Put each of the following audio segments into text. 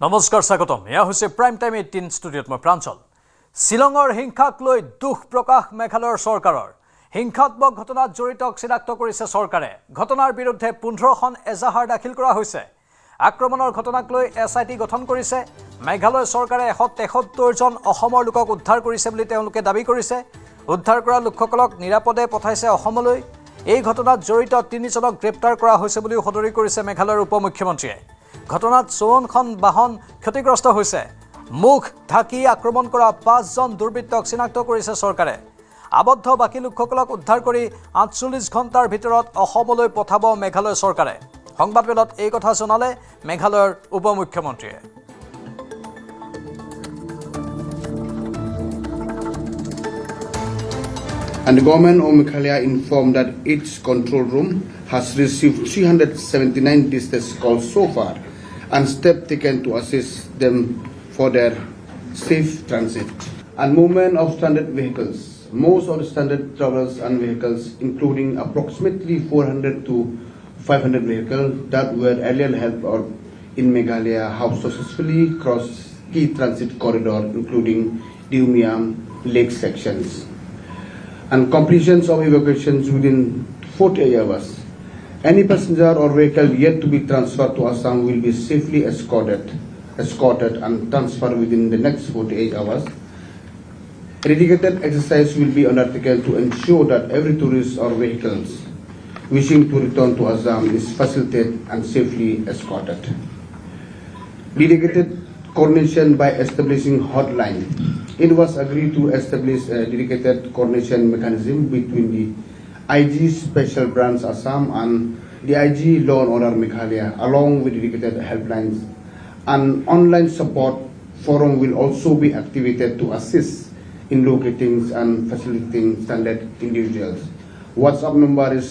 নমস্কাৰ স্বাগতম এয়া হৈছে প্ৰাইম টাইম 18 ষ্টুডিঅ'ত মই প্ৰাঞ্চল শিলঙৰ হিংসাক লৈ দুখ প্ৰকাশ মেঘালয়ৰ চৰকাৰৰ হিংসাত্মক ঘটনাত জড়িতক চিনাক্ত কৰিছে চৰকাৰে ঘটনাৰ বিৰুদ্ধে 15খন এজাহাৰ দাখিল কৰা হৈছে আক্ৰমণৰ ঘটনাক লৈ এছআইটি গঠন কৰিছে মেঘালয় চৰকাৰে 173 জন অসমৰ লোকক উদ্ধাৰ কৰিছে বুলি তেওঁলোকে দাবী কৰিছে উদ্ধাৰ কৰা লোকসকলক নিৰাপদে পঠাইছে অসমলৈ এই ঘটনাত জড়িত 3 জনক গ্ৰেপ্তাৰ কৰা হৈছে বুলি সদৰি কৰিছে মেঘালয়ৰ উপমুখ্যমন্ত্ৰীয়ে ঘটনাত 54খন বাহন ক্ষতিগ্ৰস্ত হৈছে মুখ ঢাকি আক্ৰমণ কৰা 5 জন দুৰ্বৃত্তক চিনাক্ত কৰিছে চৰকাৰে আবদ্ধ বাকি লোকসকলক উদ্ধাৰ কৰি 48 ঘণ্টাৰ ভিতৰত অসমলৈ পঠাব মেঘালয় চৰকাৰে সংবাদমেলত এই কথা জনালে মেঘালয়ৰ উপমুখ্যমন্ত্ৰীয়ে And the government of Meghalaya informed that its control room has received 379 distress calls so far and steps taken to assist them for their safe transit and movement of stranded vehicles. Most of the stranded travelers and vehicles, including approximately 400 to 500 vehicles that were earlier held in Meghalaya, have successfully crossed key transit corridor, including the Umiam Lake sections. And completions of evacuations within 48 hours. Any passenger or vehicle yet to be transferred to Assam will be safely escorted and transferred within the next 48 hours. A dedicated exercise will be undertaken to ensure that every tourist or vehicles wishing to return to Assam is facilitated and safely escorted. Dedicated coordination by establishing hotline. It was agreed to establish a dedicated coordination mechanism between the IG Special Branch Assam and the IG Law and Order Meghalaya, along with dedicated helplines. An online support forum will also be activated to assist in locating and facilitating stranded individuals. WhatsApp number is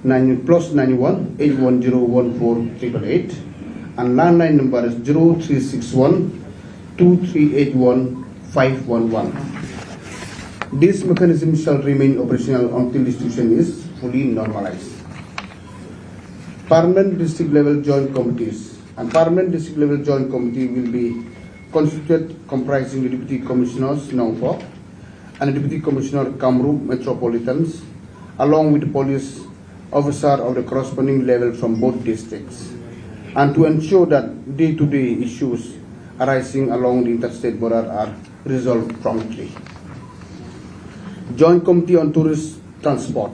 +91 8101488 and landline number is 0361 2381 511. This mechanism shall remain operational until the situation is fully normalized. Permanent district level joint committees and permanent district level joint committee will be constituted comprising the Deputy Commissioners Nongpok and the Deputy Commissioner Kamrup Metropolitans along with the police officer of the corresponding level from both districts and to ensure that day-to-day issues arising along the interstate border are resolved promptly. Joint Committee on Tourist Transport.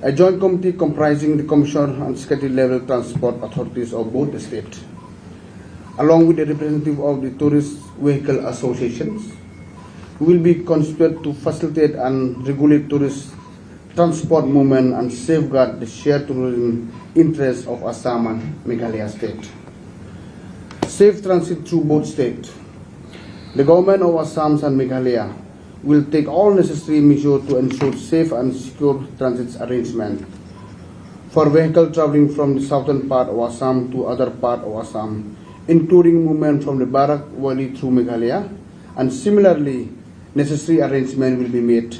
A joint committee comprising the Commissioner and Secretary level transport authorities of both the states, along with the representative of the tourist vehicle associations, will be constituted to facilitate and regulate tourist transport movement and safeguard the shared tourism interests of Assam and Meghalaya state. Safe transit through both states. The government of Assam and Meghalaya will take all necessary measures to ensure safe and secure transit arrangement for vehicles traveling from the southern part of Assam to other part of Assam, including movement from the Barak Valley through Meghalaya, and similarly, necessary arrangement will be made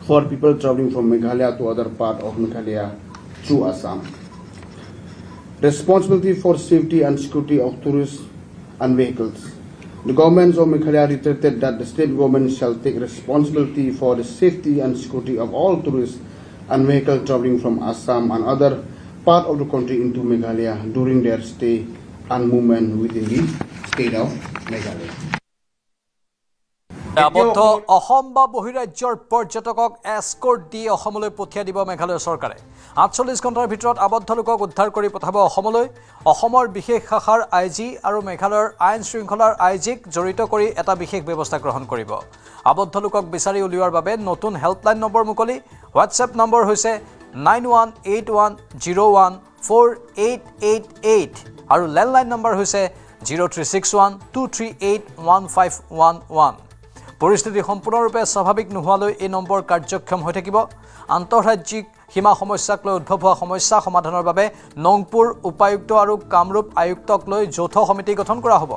for people traveling from Meghalaya to other part of Meghalaya through Assam. Responsibility for safety and security of tourists and vehicles. The governments of Meghalaya reiterated that the state government shall take responsibility for the safety and security of all tourists and vehicles traveling from Assam and other part of the country into Meghalaya during their stay and movement within the state of Meghalaya. আবদ্ধ অসম বা বহিৰাজ্যৰ পৰ্যটকক escort দি অসমলৈ পঠিয়াই দিব মেঘালয় চৰকাৰে 48 ঘণ্টাৰ ভিতৰত আবদ্ধ লোকক উদ্ধাৰ কৰি পঠাব অসমলৈ অসমৰ বিশেষ শাখাৰ আইজি আৰু মেঘালয়ৰ আইন শৃংখলাৰ আইজিক জড়িত কৰি এটা বিশেষ ব্যৱস্থা গ্ৰহণ কৰিব আবদ্ধ লোকক বিচাৰি উলিওৱাৰ বাবে নতুন হেল্পলাইন নম্বৰ মুকলি হোৱাটছএপ নম্বৰ হৈছে 9181014888 আৰু লেণ্ডলাইন নম্বৰ হৈছে 036123811511 পৰিস্থিতি সম্পূৰ্ণৰূপে স্বাভাৱিক নোহোৱালৈ এই নম্বৰ কাৰ্যক্ষম হৈ থাকিব আন্তঃৰাজ্যিক সীমা সমস্যাক লৈ উদ্ভৱ হোৱা সমস্যা সমাধানৰ বাবে নংপুৰ উপায়ুক্ত আৰু কামৰূপ আয়ুক্তক লৈ যৌথ সমিতি গঠন কৰা হ'ব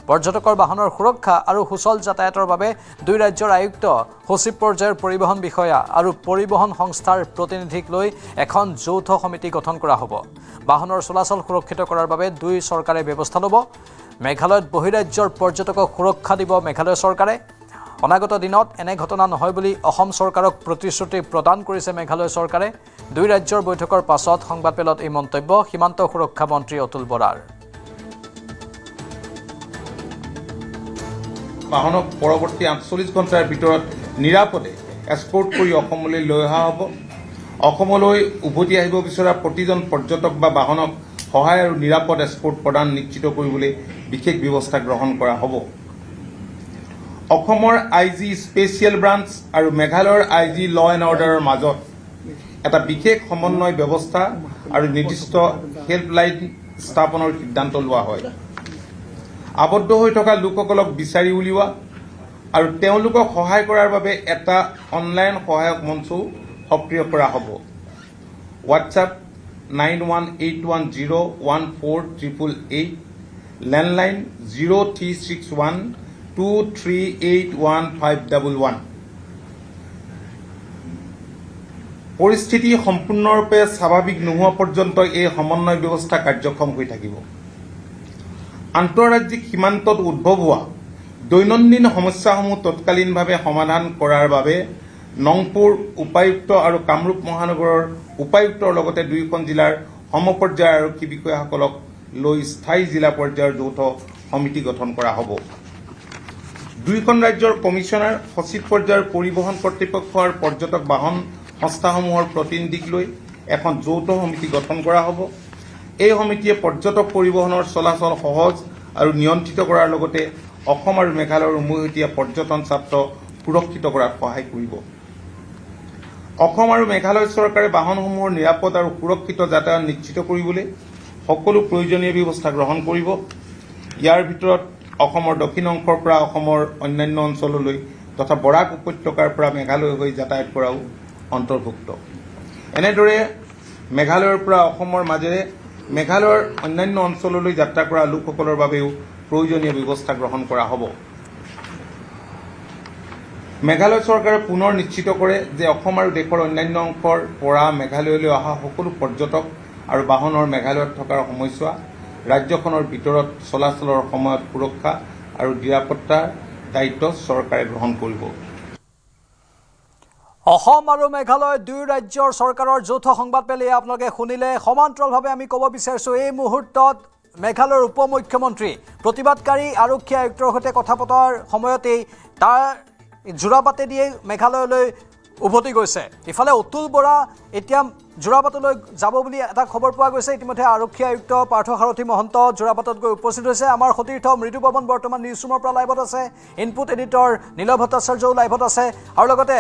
পৰ্যটকৰ বাহনৰ সুৰক্ষা আৰু সুচল যাতায়াতৰ বাবে দুই ৰাজ্যৰ আয়ুক্ত সচিব পৰ্যায়ৰ পৰিবহণ বিষয়া আৰু পৰিবহণ সংস্থাৰ প্ৰতিনিধিক লৈ এখন যৌথ সমিতি গঠন কৰা হ'ব বাহনৰ চলাচল সুৰক্ষিত কৰাৰ বাবে দুই চৰকাৰে ব্যৱস্থা ল'ব মেঘালয়ত বহিৰাজ্যৰ পৰ্যটকক সুৰক্ষা দিব মেঘালয় চৰকাৰে অনাগত দিনত এনে ঘটনা নহয় বুলি অসম চৰকাৰক প্ৰতিশ্ৰুতি প্ৰদান কৰিছে মেঘালয় চৰকাৰে দুই ৰাজ্যৰ বৈঠকৰ পাছত সংবাদমেলত এই মন্তব্য সীমান্ত সুৰক্ষা মন্ত্ৰী অতুল বৰাৰ বাহনক পৰৱৰ্তী 48 ঘণ্টাৰ ভিতৰত নিৰাপদে এক্সপৰ্ট কৰি অসমলৈ লৈ অহা হ'ব অসমলৈ উভতি আহিব বিচৰা প্ৰতিজন পৰ্যটক বা বাহনক সহায় আৰু নিৰাপদ এক্সপৰ্ট প্ৰদান নিশ্চিত কৰিবলৈ বিশেষ ব্যৱস্থা গ্ৰহণ কৰা হ'ব অসমৰ আইজি স্পেচিয়েল ব্ৰাঞ্চ আৰু মেঘালয়ৰ আইজি ল এণ্ড অৰ্ডাৰৰ মাজত এটা বিশেষ সমন্বয় ব্যৱস্থা আৰু নিৰ্দিষ্ট হেল্পলাইন স্থাপনৰ সিদ্ধান্ত লোৱা হয় আবদ্ধ হৈ থকা লোকসকলক বিচাৰি উলিওৱা আৰু তেওঁলোকক সহায় কৰাৰ বাবে এটা অনলাইন সহায়ক মঞ্চ সক্ৰিয় কৰা হ'ব হোৱাটছআপ 9181014888 লেণ্ডলাইন 0361238111 পৰিস্থিতি সম্পূৰ্ণৰূপে স্বাভাৱিক নোহোৱা পৰ্যন্ত এই সমন্বয় ব্যৱস্থা কাৰ্যক্ষম হৈ থাকিব আন্তঃৰাজ্যিক সীমান্তত উদ্ভৱ হোৱা দৈনন্দিন সমস্যাসমূহ তৎকালীনভাৱে সমাধান কৰাৰ বাবে নংপুৰ উপায়ুক্ত আৰু কামৰূপ মহানগৰৰ উপায়ুক্তৰ লগতে দুয়োখন জিলাৰ সমপৰ্যায়ৰ আৰক্ষী বিষয়াসকলক লৈ স্থায়ী জিলা পৰ্যায়ৰ যৌথ সমিতি গঠন কৰা হ'ব দুয়োখন ৰাজ্যৰ কমিছনাৰ সচিব পৰ্যায়ৰ পৰিবহণ কৰ্তৃপক্ষ আৰু পৰ্যটক বাহন সংস্থাসমূহৰ প্ৰতিনিধিক লৈ এখন যৌথ সমিতি গঠন কৰা হ'ব এই সমিতিয়ে পৰ্যটক পৰিবহণৰ চলাচল সহজ আৰু নিয়ন্ত্ৰিত কৰাৰ লগতে অসম আৰু মেঘালয়ৰ উমৈহতীয়া পৰ্যটন ছাত্ৰ সুৰক্ষিত কৰাত সহায় কৰিব অসম আৰু মেঘালয় চৰকাৰে বাহনসমূহৰ নিৰাপদ আৰু সুৰক্ষিত যাতায়াত নিশ্চিত কৰিবলৈ সকলো প্ৰয়োজনীয় ব্যৱস্থা গ্ৰহণ কৰিব ইয়াৰ ভিতৰত অসমৰ দক্ষিণ অংশৰ পৰা অসমৰ অন্যান্য অঞ্চললৈ তথা বৰাক উপত্যকাৰ পৰা মেঘালয় হৈ যাতায়াত কৰাও অন্তৰ্ভুক্ত এনেদৰে মেঘালয়ৰ পৰা অসমৰ মাজেৰে মেঘালয়ৰ অন্যান্য অঞ্চললৈ যাত্ৰা কৰা লোকসকলৰ বাবেও প্ৰয়োজনীয় ব্যৱস্থা গ্ৰহণ কৰা হ'ব মেঘালয় চৰকাৰে পুনৰ নিশ্চিত কৰে যে অসম আৰু দেশৰ অন্যান্য অংশৰ পৰা মেঘালয়লৈ অহা সকলো পৰ্যটক আৰু বাহনৰ মেঘালয়ত থকাৰ সময়ছোৱা ৰাজ্যখনৰ ভিতৰত চলাচলৰ সময়ত সুৰক্ষা আৰু নিৰাপত্তাৰ দায়িত্ব চৰকাৰে গ্ৰহণ কৰিব অসম আৰু মেঘালয় দুই ৰাজ্যৰ চৰকাৰৰ যৌথ সংবাদমেল আপোনালোকে শুনিলে সমান্তৰালভাৱে আমি ক'ব বিচাৰিছোঁ এই মুহূৰ্তত মেঘালয়ৰ উপ মুখ্যমন্ত্ৰী প্ৰতিবাদকাৰী আৰক্ষী আয়ুক্তৰ সৈতে কথা পতাৰ সময়তেই তাৰ জোৰাবাটেদিয়ে মেঘালয়লৈ উভতি গৈছে ইফালে অতুল বৰা এতিয়া জোৰাবাটলৈ যাব বুলি এটা খবৰ পোৱা গৈছে ইতিমধ্যে আৰক্ষী আয়ুক্ত পাৰ্থসাৰথী মহন্ত জোৰাবাটত গৈ উপস্থিত হৈছে আমাৰ সতীৰ্থ মৃদু পৱন বৰ্তমান নিউজ ৰুমৰ পৰা লাইভত আছে ইনপুট এডিটৰ নীল ভট্টাচাৰ্যও লাইভত আছে আৰু লগতে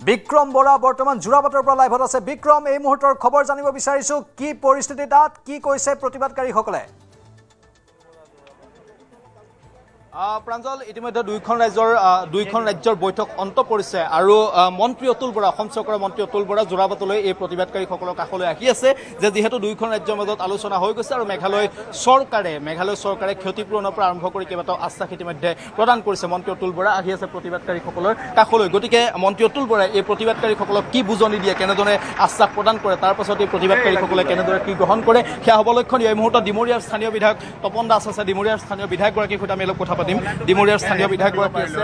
বিক্ৰম বৰা বৰ্তমান জোৰাবাটৰ পৰা লাইভত আছে বিক্ৰম এই মুহূৰ্তৰ খবৰ জানিব বিচাৰিছোঁ কি পৰিস্থিতি তাত কি কৈছে প্ৰতিবাদকাৰীসকলে প্ৰাঞ্জল ইতিমধ্যে দুইখন ৰাজ্যৰ বৈঠক অন্ত পৰিছে আৰু মন্ত্ৰী অতুল বৰা অসম চৰকাৰৰ মন্ত্ৰী অতুল বৰা জোৰাবাটলৈ এই প্ৰতিবাদকাৰীসকলৰ কাষলৈ আহি আছে যে যিহেতু দুইখন ৰাজ্যৰ মাজত আলোচনা হৈ গৈছে আৰু মেঘালয় চৰকাৰে ক্ষতিপূৰণৰ পৰা আৰম্ভ কৰি কেইবাটাও আশ্বাস ইতিমধ্যে প্ৰদান কৰিছে মন্ত্ৰী অতুল বৰা আহি আছে প্ৰতিবাদকাৰীসকলৰ কাষলৈ গতিকে মন্ত্ৰী অতুল বৰাই এই প্ৰতিবাদকাৰীসকলক কি বুজনি দিয়ে কেনেদৰে আশ্বাস প্ৰদান কৰে তাৰ পাছত এই প্ৰতিবাদকাৰীসকলে কেনেদৰে কি গ্ৰহণ কৰে সেয়া হ'ব লক্ষণীয় এই মুহূৰ্তত ডিমৰীয়াৰ স্থানীয় বিধায়ক তপন দাস আছে ডিমৰীয়াৰ স্থানীয় বিধায়কগৰাকীৰ সৈতে আমি অলপ কথা ডিমৰীয়াৰ স্থানীয় বিধায়কগৰাকী আছে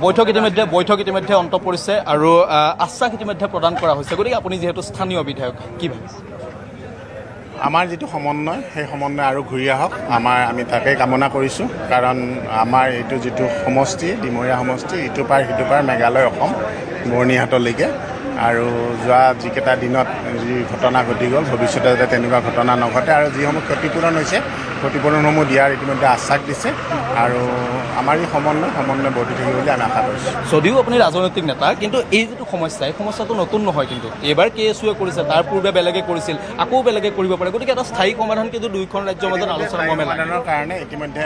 বৈঠক ইতিমধ্যে বৈঠক ইতিমধ্যে অন্ত পৰিছে আৰু আশ্বাস ইতিমধ্যে প্ৰদান কৰা হৈছে গতিকে আপুনি যিহেতু স্থানীয় বিধায়ক কি ভাবিছে আমাৰ যিটো সমন্বয় সেই সমন্বয় আৰু ঘূৰি আহক আমি তাকেই কামনা কৰিছোঁ কাৰণ আমাৰ এইটো যিটো সমষ্টি ডিমৰীয়া সমষ্টি ইটো পাৰ সিটো পাৰ মেঘালয় অসম বৰ্ণিহাটলৈকে আৰু যোৱা যিকেইটা দিনত যি ঘটনা ঘটি গ'ল ভৱিষ্যতে যাতে তেনেকুৱা ঘটনা নঘটে আৰু যিসমূহ ক্ষতিপূৰণ হৈছে ক্ষতিপূৰণসমূহ দিয়াৰ ইতিমধ্যে আশ্বাস দিছে আৰু আমাৰ এই সমন্বয় বৰ্তি থাকিব বুলি আমি আশা কৰিছোঁ যদিও আপুনি ৰাজনৈতিক নেতা কিন্তু এই যিটো সমস্যা এই সমস্যাটো নতুন নহয় কিন্তু এইবাৰ KSUৱে কৰিছে তাৰ পূৰ্বে বেলেগে কৰিছিল আকৌ বেলেগে কৰিব পাৰে গতিকে এটা স্থায়ী সমাধান কিন্তু দুইখন ৰাজ্যৰ মাজত আলোচনা সমাধানৰ কাৰণে ইতিমধ্যে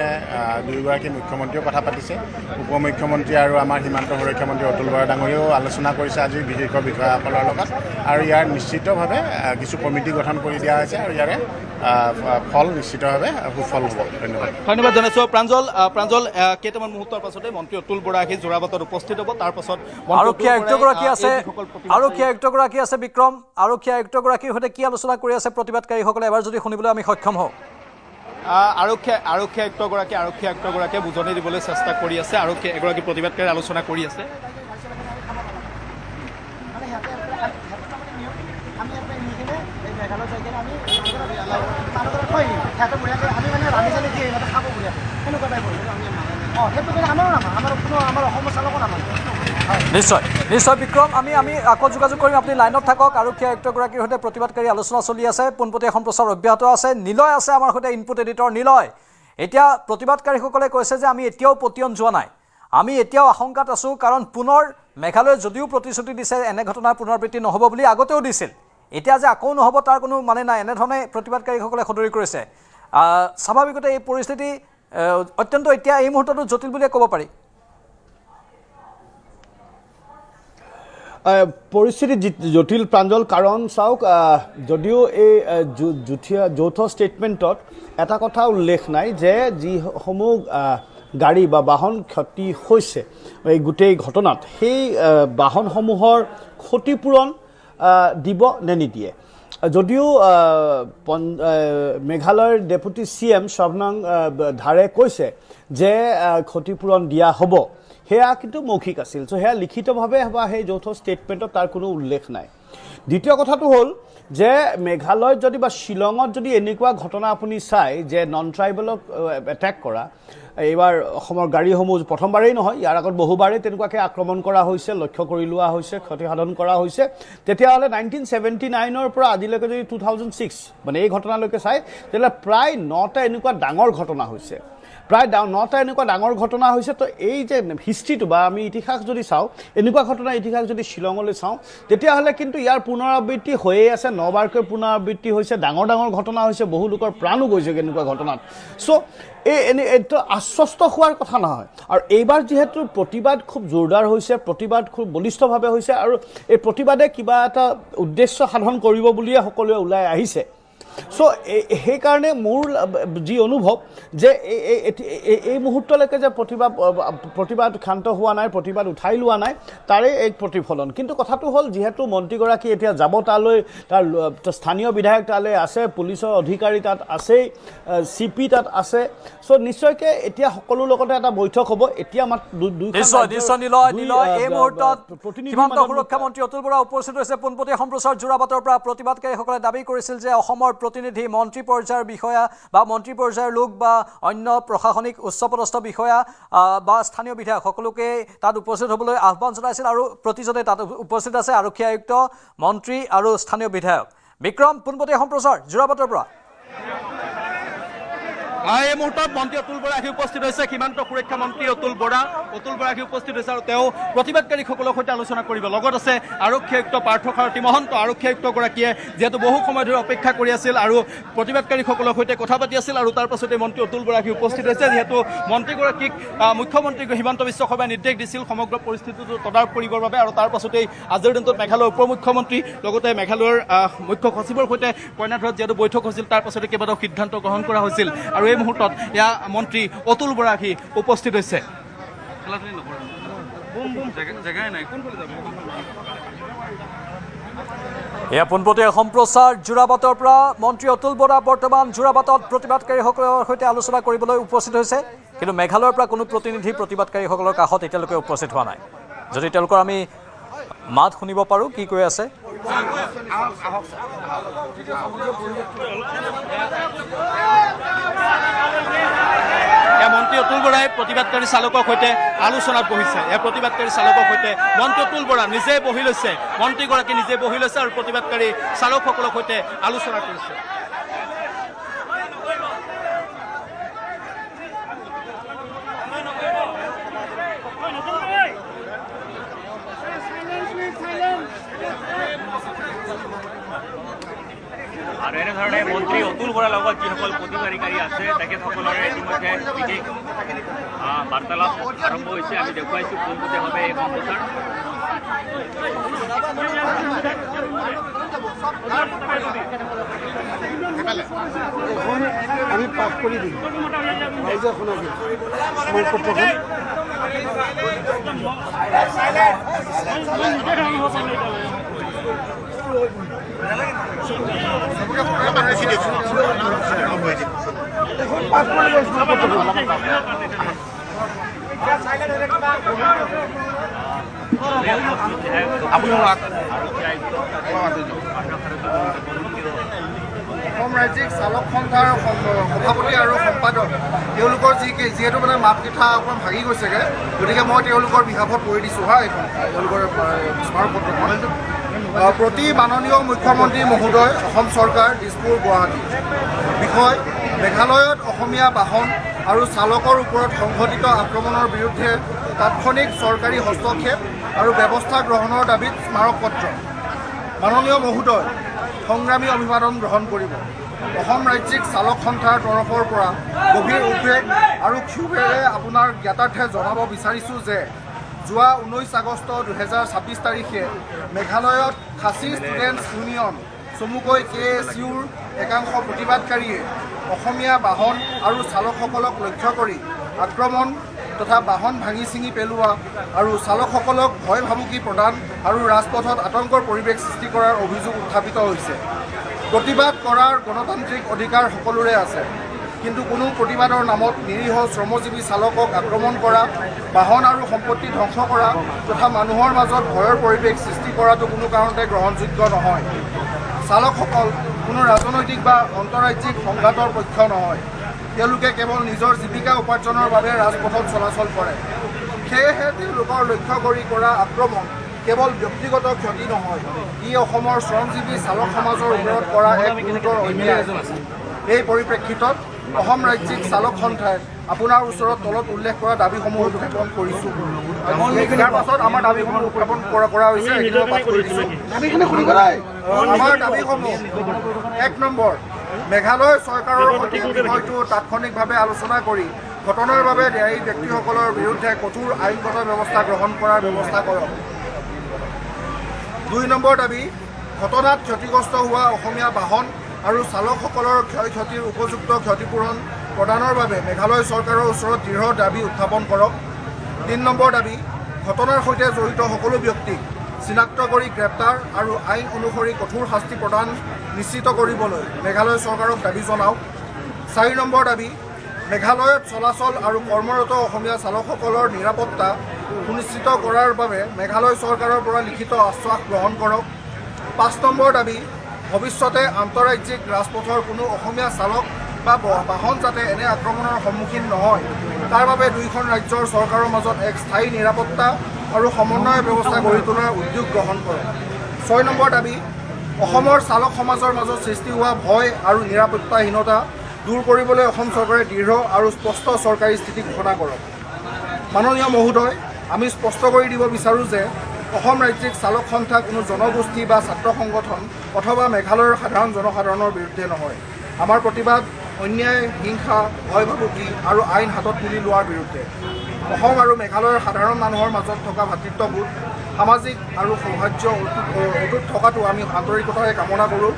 দুয়োগৰাকী মুখ্যমন্ত্ৰীয়েও কথা পাতিছে উপ মুখ্যমন্ত্ৰী আৰু আমাৰ সীমান্ত সুৰক্ষা মন্ত্ৰী অতুল বৰা ডাঙৰীয়েও আলোচনা কৰিছে আজি বিশেষকৈ বিষয়াসকলৰ লগত আৰু ইয়াৰ নিশ্চিতভাৱে কিছু কমিটি গঠন কৰি দিয়া হৈছে আৰু ইয়াৰে ফল নিশ্চিতভাৱে সুফল হ'ব। ধন্যবাদ। ধন্যবাদ জনাইছোঁ প্ৰাঞ্জল কেইটামান মুহূৰ্তৰ পাছতে মন্ত্ৰী অতুল বৰা আহি যোৰাবাটত উপস্থিত হ'ব। তাৰ পাছত আৰক্ষী আয়ুক্তগৰাকী আছে বিক্ৰম, আৰক্ষী আয়ুক্তগৰাকীৰ সৈতে কি আলোচনা কৰি আছে প্ৰতিবাদকাৰীসকলে এবাৰ যদি শুনিবলৈ আমি সক্ষম হওঁ। আৰক্ষী আয়ুক্তগৰাকীয়ে বুজনি দিবলৈ চেষ্টা কৰি আছে। আৰক্ষী এগৰাকী প্ৰতিবাদকাৰী আলোচনা কৰি আছে। নিশ্চয় বিক্ৰম, আমি আকৌ যোগাযোগ কৰিম। আপুনি লাইনত থাকক। আৰক্ষী আয়ুক্তগৰাকীৰ সৈতে প্ৰতিবাদকাৰী আলোচনা চলি আছে, পোনপটীয়া সম্প্ৰচাৰ অব্যাহত আছে। নিলয় আছে আমাৰ সৈতে, ইনপুট এডিটৰ নিলয়। এতিয়া প্ৰতিবাদকাৰীসকলে কৈছে যে আমি এতিয়াও পতিয়ন যোৱা নাই, আমি এতিয়াও আশংকাত আছোঁ, কাৰণ পুনৰ মেঘালয়ে যদিও প্ৰতিশ্ৰুতি দিছে এনে ঘটনাৰ পুনৰাবৃত্তি নহ'ব বুলি, আগতেও দিছিল, এতিয়া যে আকৌ নহ'ব তাৰ কোনো মানে নাই, এনেধৰণে প্ৰতিবাদকাৰীসকলে সদৰি কৰিছে। স্বাভাৱিকতে এই পৰিস্থিতি অত্যন্ত এতিয়া এই মুহূৰ্ততো জটিল বুলিয়ে ক'ব পাৰি। পৰিস্থিতি জটিল প্ৰাঞ্জল, কাৰণ চাওক, যদিও এই যৌথ ষ্টেটমেণ্টত এটা কথা উল্লেখ নাই যে যিসমূহ গাড়ী বা বাহন ক্ষতি হৈছে এই গোটেই ঘটনাত, সেই বাহনসমূহৰ ক্ষতিপূৰণ দিব নে নিদিয়ে। যদিও মেঘালয়ৰ ডেপুটি CM সৰ্বানন্দ ধাৰে কৈছে যে ক্ষতিপূৰণ দিয়া হ'ব, সেয়া কিন্তু মৌখিক আছিল। চ' সেয়া লিখিতভাৱে বা সেই যৌথ ষ্টেটমেণ্টত তাৰ কোনো উল্লেখ নাই। দ্বিতীয় কথাটো হ'ল যে মেঘালয়ত যদি বা শ্বিলঙত যদি এনেকুৱা ঘটনা আপুনি চায় যে নন ট্ৰাইবেলক এটেক কৰা, এইবাৰ অসমৰ গাড়ীসমূহ প্ৰথমবাৰেই নহয়, ইয়াৰ আগত বহুবাৰেই তেনেকুৱাকৈ আক্ৰমণ কৰা হৈছে, লক্ষ্য কৰি লোৱা হৈছে, ক্ষতিসাধন কৰা হৈছে, তেতিয়াহ'লে 1979ৰ পৰা আজিলৈকে যদি 2006 মানে এই ঘটনালৈকে চায়, তেতিয়াহ'লে প্ৰায় 9টা এনেকুৱা ডাঙৰ ঘটনা হৈছে, প্ৰায় 9টা এনেকুৱা ডাঙৰ ঘটনা হৈছে। তো এই যে হিষ্ট্ৰীটো বা আমি ইতিহাস যদি চাওঁ, এনেকুৱা ঘটনাৰ ইতিহাস যদি শ্বিলঙলৈ চাওঁ, তেতিয়াহ'লে কিন্তু ইয়াৰ পুনৰাবৃত্তি হৈয়ে আছে, 9বাৰকৈ পুনৰাবৃত্তি হৈছে, ডাঙৰ ঘটনা হৈছে, বহু লোকৰ প্ৰাণো গৈছে এনেকুৱা ঘটনাত। চ' এইটো আশ্বস্ত হোৱাৰ কথা নহয়। আৰু এইবাৰ যিহেতু প্ৰতিবাদ খুব জোৰদাৰ হৈছে, প্ৰতিবাদ খুব বলিষ্ঠভাৱে হৈছে, আৰু এই প্ৰতিবাদে কিবা এটা উদ্দেশ্য সাধন কৰিব বুলিয়ে সকলোৱে ওলাই আহিছে। চ' সেইকাৰণে মোৰ যি অনুভৱ যে এই মুহূৰ্তলৈকে যে প্ৰতিবাদ ক্ষান্ত হোৱা নাই, প্ৰতিবাদ উঠাই লোৱা নাই, তাৰে এক প্ৰতিফলন। কিন্তু কথাটো হ'ল, যিহেতু মন্ত্ৰীগৰাকী এতিয়া যাব তালৈ, তাৰ স্থানীয় বিধায়ক তালৈ আছে, পুলিচৰ অধিকাৰী তাত আছেই, CP তাত আছে, চ' নিশ্চয়কৈ এতিয়া সকলো লগতে এটা বৈঠক হ'ব। এতিয়া আমাৰ নিলয় এই মুহূৰ্তত সীমান্ত সুৰক্ষা মন্ত্ৰী অতুল বৰা উপস্থিত হৈছে পোনপটীয়া সম্প্ৰচাৰ যোৰাবাটৰ পৰা। প্ৰতিবাদকাৰীসকলে দাবী কৰিছিল যে অসমৰ প্ৰতিনিধি, মন্ত্ৰী পৰ্যায়ৰ বিষয়া বা মন্ত্ৰী পৰ্যায়ৰ লোক বা অন্য প্ৰশাসনিক উচ্চপদস্থ বিষয়া বা স্থানীয় বিধায়ক সকলোকে তাত উপস্থিত হ'বলৈ আহ্বান জনাইছিল, আৰু প্ৰতিজনে তাত উপস্থিত আছে, আৰক্ষী আয়ুক্ত, মন্ত্ৰী আৰু স্থানীয় বিধায়ক। বিক্ৰম, পোনপটীয়া সম্প্ৰচাৰ যোৰাবাটৰ পৰা। এই মুহূৰ্তত মন্ত্ৰী অতুল বৰা আহি উপস্থিত হৈছে, সীমান্ত সুৰক্ষা মন্ত্ৰী অতুল বৰা আহি উপস্থিত হৈছে, আৰু তেওঁ প্ৰতিবাদকাৰীসকলৰ সৈতে আলোচনা কৰিব। লগত আছে আৰক্ষী আয়ুক্ত পাৰ্থসাৰথী মহন্ত। আৰক্ষী আয়ুক্তগৰাকীয়ে যিহেতু বহু সময় ধৰি অপেক্ষা কৰি আছিল আৰু প্ৰতিবাদকাৰীসকলৰ সৈতে কথা পাতি আছিল, আৰু তাৰ পাছতে মন্ত্ৰী অতুল বৰা আহি উপস্থিত হৈছে। যিহেতু মন্ত্ৰীগৰাকীক মুখ্যমন্ত্ৰী হিমন্ত বিশ্ব শৰ্মাই নিৰ্দেশ দিছিল সমগ্ৰ পৰিস্থিতিটো তদাৰক কৰিবৰ বাবে, আৰু তাৰ পাছতেই আজিৰ দিনটোত মেঘালয়ৰ উপ মুখ্যমন্ত্ৰী লগতে মেঘালয়ৰ মুখ্য সচিবৰ সৈতে কইনাধৰত যিহেতু বৈঠক হৈছিল, তাৰ পাছতে কেইবাটাও সিদ্ধান্ত গ্ৰহণ কৰা হৈছিল, আৰু এই মুহূৰ্তত এয়া মন্ত্ৰী অতুল বৰা আহি উপস্থিত হৈছে। এয়া পোনপটীয়া সম্প্ৰচাৰ যোৰাবাটৰ পৰা। মন্ত্ৰী অতুল বৰা বৰ্তমান যোৰাবাটত প্ৰতিবাদকাৰীসকলৰ সৈতে আলোচনা কৰিবলৈ উপস্থিত হৈছে, কিন্তু মেঘালয়ৰ পৰা কোনো প্ৰতিনিধি প্ৰতিবাদকাৰীসকলৰ কাষত এতিয়ালৈকে উপস্থিত হোৱা নাই। যদি তেওঁলোকৰ আমি মাত শুনিব পাৰোঁ কি কৈ আছে। মন্ত্ৰী অতুল বৰাই প্ৰতিবাদকাৰী চালকৰ সৈতে আলোচনাত বহিছে। প্ৰতিবাদকাৰী চালকৰ সৈতে মন্ত্ৰী অতুল বৰা নিজে বহি লৈছে, মন্ত্ৰীগৰাকী নিজে বহি লৈছে, আৰু প্ৰতিবাদকাৰী চালকসকলৰ সৈতে আলোচনা কৰিছে। আৰু এনেধৰণে মন্ত্ৰী অতুল বৰাৰ লগত যিসকল প্ৰতিবাদকাৰী আছে তেখেতসকলৰে ইতিমধ্যে বিশেষ বাৰ্তালাপ আৰম্ভ হৈছে। আমি দেখুৱাইছোঁ পোনপটীয়াভাৱে এই সম্প্ৰচাৰ। আমি পাঠ কৰি দিম এই যে শুনা স্মাৰকপত্ৰখন অসম ৰাজ্যিক চালক সন্থাৰ সভাপতি আৰু সম্পাদক তেওঁলোকৰ যিহেতু মানে মাত কথা অকণমান ভাগি গৈছেগৈ গতিকে মই তেওঁলোকৰ বিহাফত কৰি দিছোঁ হা এইখন তেওঁলোকৰ স্মাৰকপত্ৰখন প্ৰতি মাননীয় মুখ্যমন্ত্ৰী মহোদয় অসম চৰকাৰ দিছপুৰ গুৱাহাটী বিষয় মেঘালয়ত অসমীয়া বাহন আৰু চালকৰ ওপৰত সংঘটিত আক্ৰমণৰ বিৰুদ্ধে তাৎক্ষণিক চৰকাৰী হস্তক্ষেপ আৰু ব্যৱস্থা গ্ৰহণৰ দাবীত স্মাৰকপত্ৰ মাননীয় মহোদয় সংগ্ৰামী অভিবাদন গ্ৰহণ কৰিব অসম ৰাজ্যিক চালক সন্থাৰ তৰফৰ পৰা গভীৰ উদ্বেগ আৰু ক্ষোভেৰে আপোনাৰ জ্ঞাতাৰ্থে জনাব বিচাৰিছোঁ যে যোৱা 19 আগষ্ট 2026 তাৰিখে মেঘালয়ত খাচী ষ্টুডেণ্টছ ইউনিয়ন চমুকৈ KSUৰ একাংশ প্ৰতিবাদকাৰীয়ে অসমীয়া বাহন আৰু চালকসকলক লক্ষ্য কৰি আক্ৰমণ তথা বাহন ভাঙি ছিঙি পেলোৱা আৰু চালকসকলক ভয় ভাবুকি প্ৰদান আৰু ৰাজপথত আতংকৰ পৰিৱেশ সৃষ্টি কৰাৰ অভিযোগ উত্থাপিত হৈছে প্ৰতিবাদ কৰাৰ গণতান্ত্ৰিক অধিকাৰ সকলোৰে আছে কিন্তু কোনো প্ৰতিবাদৰ নামত নিৰীহ শ্ৰমজীৱী চালকক আক্ৰমণ কৰা বাহন আৰু সম্পত্তি ধ্বংস কৰা তথা মানুহৰ মাজত ভয়ৰ পৰিৱেশ সৃষ্টি কৰাটো কোনো কাৰণতে গ্ৰহণযোগ্য নহয় চালকসকল কোনো ৰাজনৈতিক বা আন্তঃৰাজ্যিক সংঘাতৰ পক্ষ নহয় তেওঁলোকে কেৱল নিজৰ জীৱিকা উপাৰ্জনৰ বাবে ৰাজপথত চলাচল কৰে সেয়েহে তেওঁলোকৰ লক্ষ্য কৰি কৰা আক্ৰমণ কেৱল ব্যক্তিগত ক্ষতি নহয় ই অসমৰ শ্ৰমজীৱী চালক সমাজৰ ওপৰত কৰা এক গুৰুতৰ অন্যায় এই পৰিপ্ৰেক্ষিতত অসম ৰাজ্যিক চালক সন্থাই আপোনাৰ ওচৰত তলত উল্লেখ কৰা দাবীসমূহ উত্থাপন কৰিছোঁ ইয়াৰ পাছত আমাৰ দাবীসমূহ উত্থাপন কৰা হৈছে আমাৰ দাবীসমূহ 1 নম্বৰ মেঘালয় চৰকাৰৰ সৈতে বিষয়টো তাৎক্ষণিকভাৱে আলোচনা কৰি ঘটনাৰ বাবে দায়ী ব্যক্তিসকলৰ বিৰুদ্ধে কঠোৰ আইনগত ব্যৱস্থা গ্ৰহণ কৰাৰ ব্যৱস্থা কৰক 2 নম্বৰ দাবী ঘটনাত ক্ষতিগ্ৰস্ত হোৱা অসমীয়া বাহন আৰু চালকসকলৰ ক্ষয় ক্ষতিৰ উপযুক্ত ক্ষতিপূৰণ প্ৰদানৰ বাবে মেঘালয় চৰকাৰৰ ওচৰত দৃঢ় দাবী উত্থাপন কৰক 3 নম্বৰ দাবী ঘটনাৰ সৈতে জড়িত সকলো ব্যক্তিক চিনাক্ত কৰি গ্ৰেপ্তাৰ আৰু আইন অনুসৰি কঠোৰ শাস্তি প্ৰদান নিশ্চিত কৰিবলৈ মেঘালয় চৰকাৰক দাবী জনাওক 4 নম্বৰ দাবী মেঘালয়ত চলাচল আৰু কৰ্মৰত অসমীয়া চালকসকলৰ নিৰাপত্তা সুনিশ্চিত কৰাৰ বাবে মেঘালয় চৰকাৰৰ পৰা লিখিত আশ্বাস গ্ৰহণ কৰক 5 নম্বৰ দাবী ভৱিষ্যতে আন্তঃৰাজ্যিক ৰাজপথৰ কোনো অসমীয়া চালক বা বাহন যাতে এনে আক্ৰমণৰ সন্মুখীন নহয় তাৰ বাবে দুয়োখন ৰাজ্যৰ চৰকাৰৰ মাজত এক স্থায়ী নিৰাপত্তা আৰু সমন্বয় ব্যৱস্থা গঢ়ি তোলাৰ উদ্যোগ গ্ৰহণ কৰক 6 নম্বৰ দাবী অসমৰ চালক সমাজৰ মাজত সৃষ্টি হোৱা ভয় আৰু নিৰাপত্তাহীনতা দূৰ কৰিবলৈ অসম চৰকাৰে দৃঢ় আৰু স্পষ্ট চৰকাৰী স্থিতি ঘোষণা কৰক মাননীয় মহোদয় আমি স্পষ্ট কৰি দিব বিচাৰোঁ যে অসম ৰাজ্যিক চালক সন্থা কোনো জনগোষ্ঠী বা ছাত্ৰ সংগঠন অথবা মেঘালয়ৰ সাধাৰণ জনসাধাৰণৰ বিৰুদ্ধে নহয় আমাৰ প্ৰতিবাদ অন্যায় হিংসা ভয় ভাবুকি আৰু আইন হাতত তুলি লোৱাৰ বিৰুদ্ধে অসম আৰু মেঘালয়ৰ সাধাৰণ মানুহৰ মাজত থকা ভাতৃত্ববোধ সামাজিক আৰু সৌহাৰ্দ্য অটুট থকাটো আমি আন্তৰিকতাৰে কামনা কৰোঁ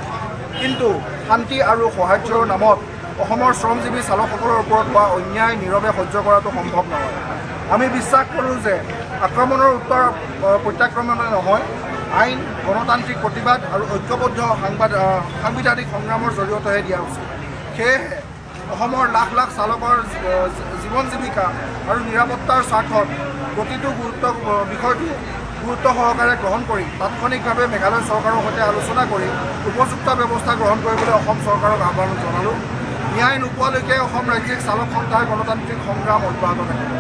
কিন্তু শান্তি আৰু সৌহাৰ্দ্যৰ নামত অসমৰ শ্ৰমজীৱী চালকসকলৰ ওপৰত হোৱা অন্যায় নীৰৱে সহ্য কৰাটো সম্ভৱ নহয় আমি বিশ্বাস কৰোঁ যে আক্ৰমণৰ উত্তৰ প্ৰত্যাক্ৰমণে নহয় আইন গণতান্ত্ৰিক প্ৰতিবাদ আৰু ঐক্যবদ্ধ সাংবিধানিক সংগ্ৰামৰ জৰিয়তেহে দিয়া উচিত সেয়েহে অসমৰ লাখ লাখ চালকৰ জীৱন জীৱিকা আৰু নিৰাপত্তাৰ স্বাৰ্থত প্ৰতিটো বিষয়টো গুৰুত্ব সহকাৰে গ্ৰহণ কৰি তাৎক্ষণিকভাৱে মেঘালয় চৰকাৰৰ সৈতে আলোচনা কৰি উপযুক্ত ব্যৱস্থা গ্ৰহণ কৰিবলৈ অসম চৰকাৰক আহ্বান জনালোঁ ন্যায় নোপোৱালৈকে অসম ৰাজ্যিক চালক সন্থাৰ গণতান্ত্ৰিক সংগ্ৰাম অব্যাহত থাকিব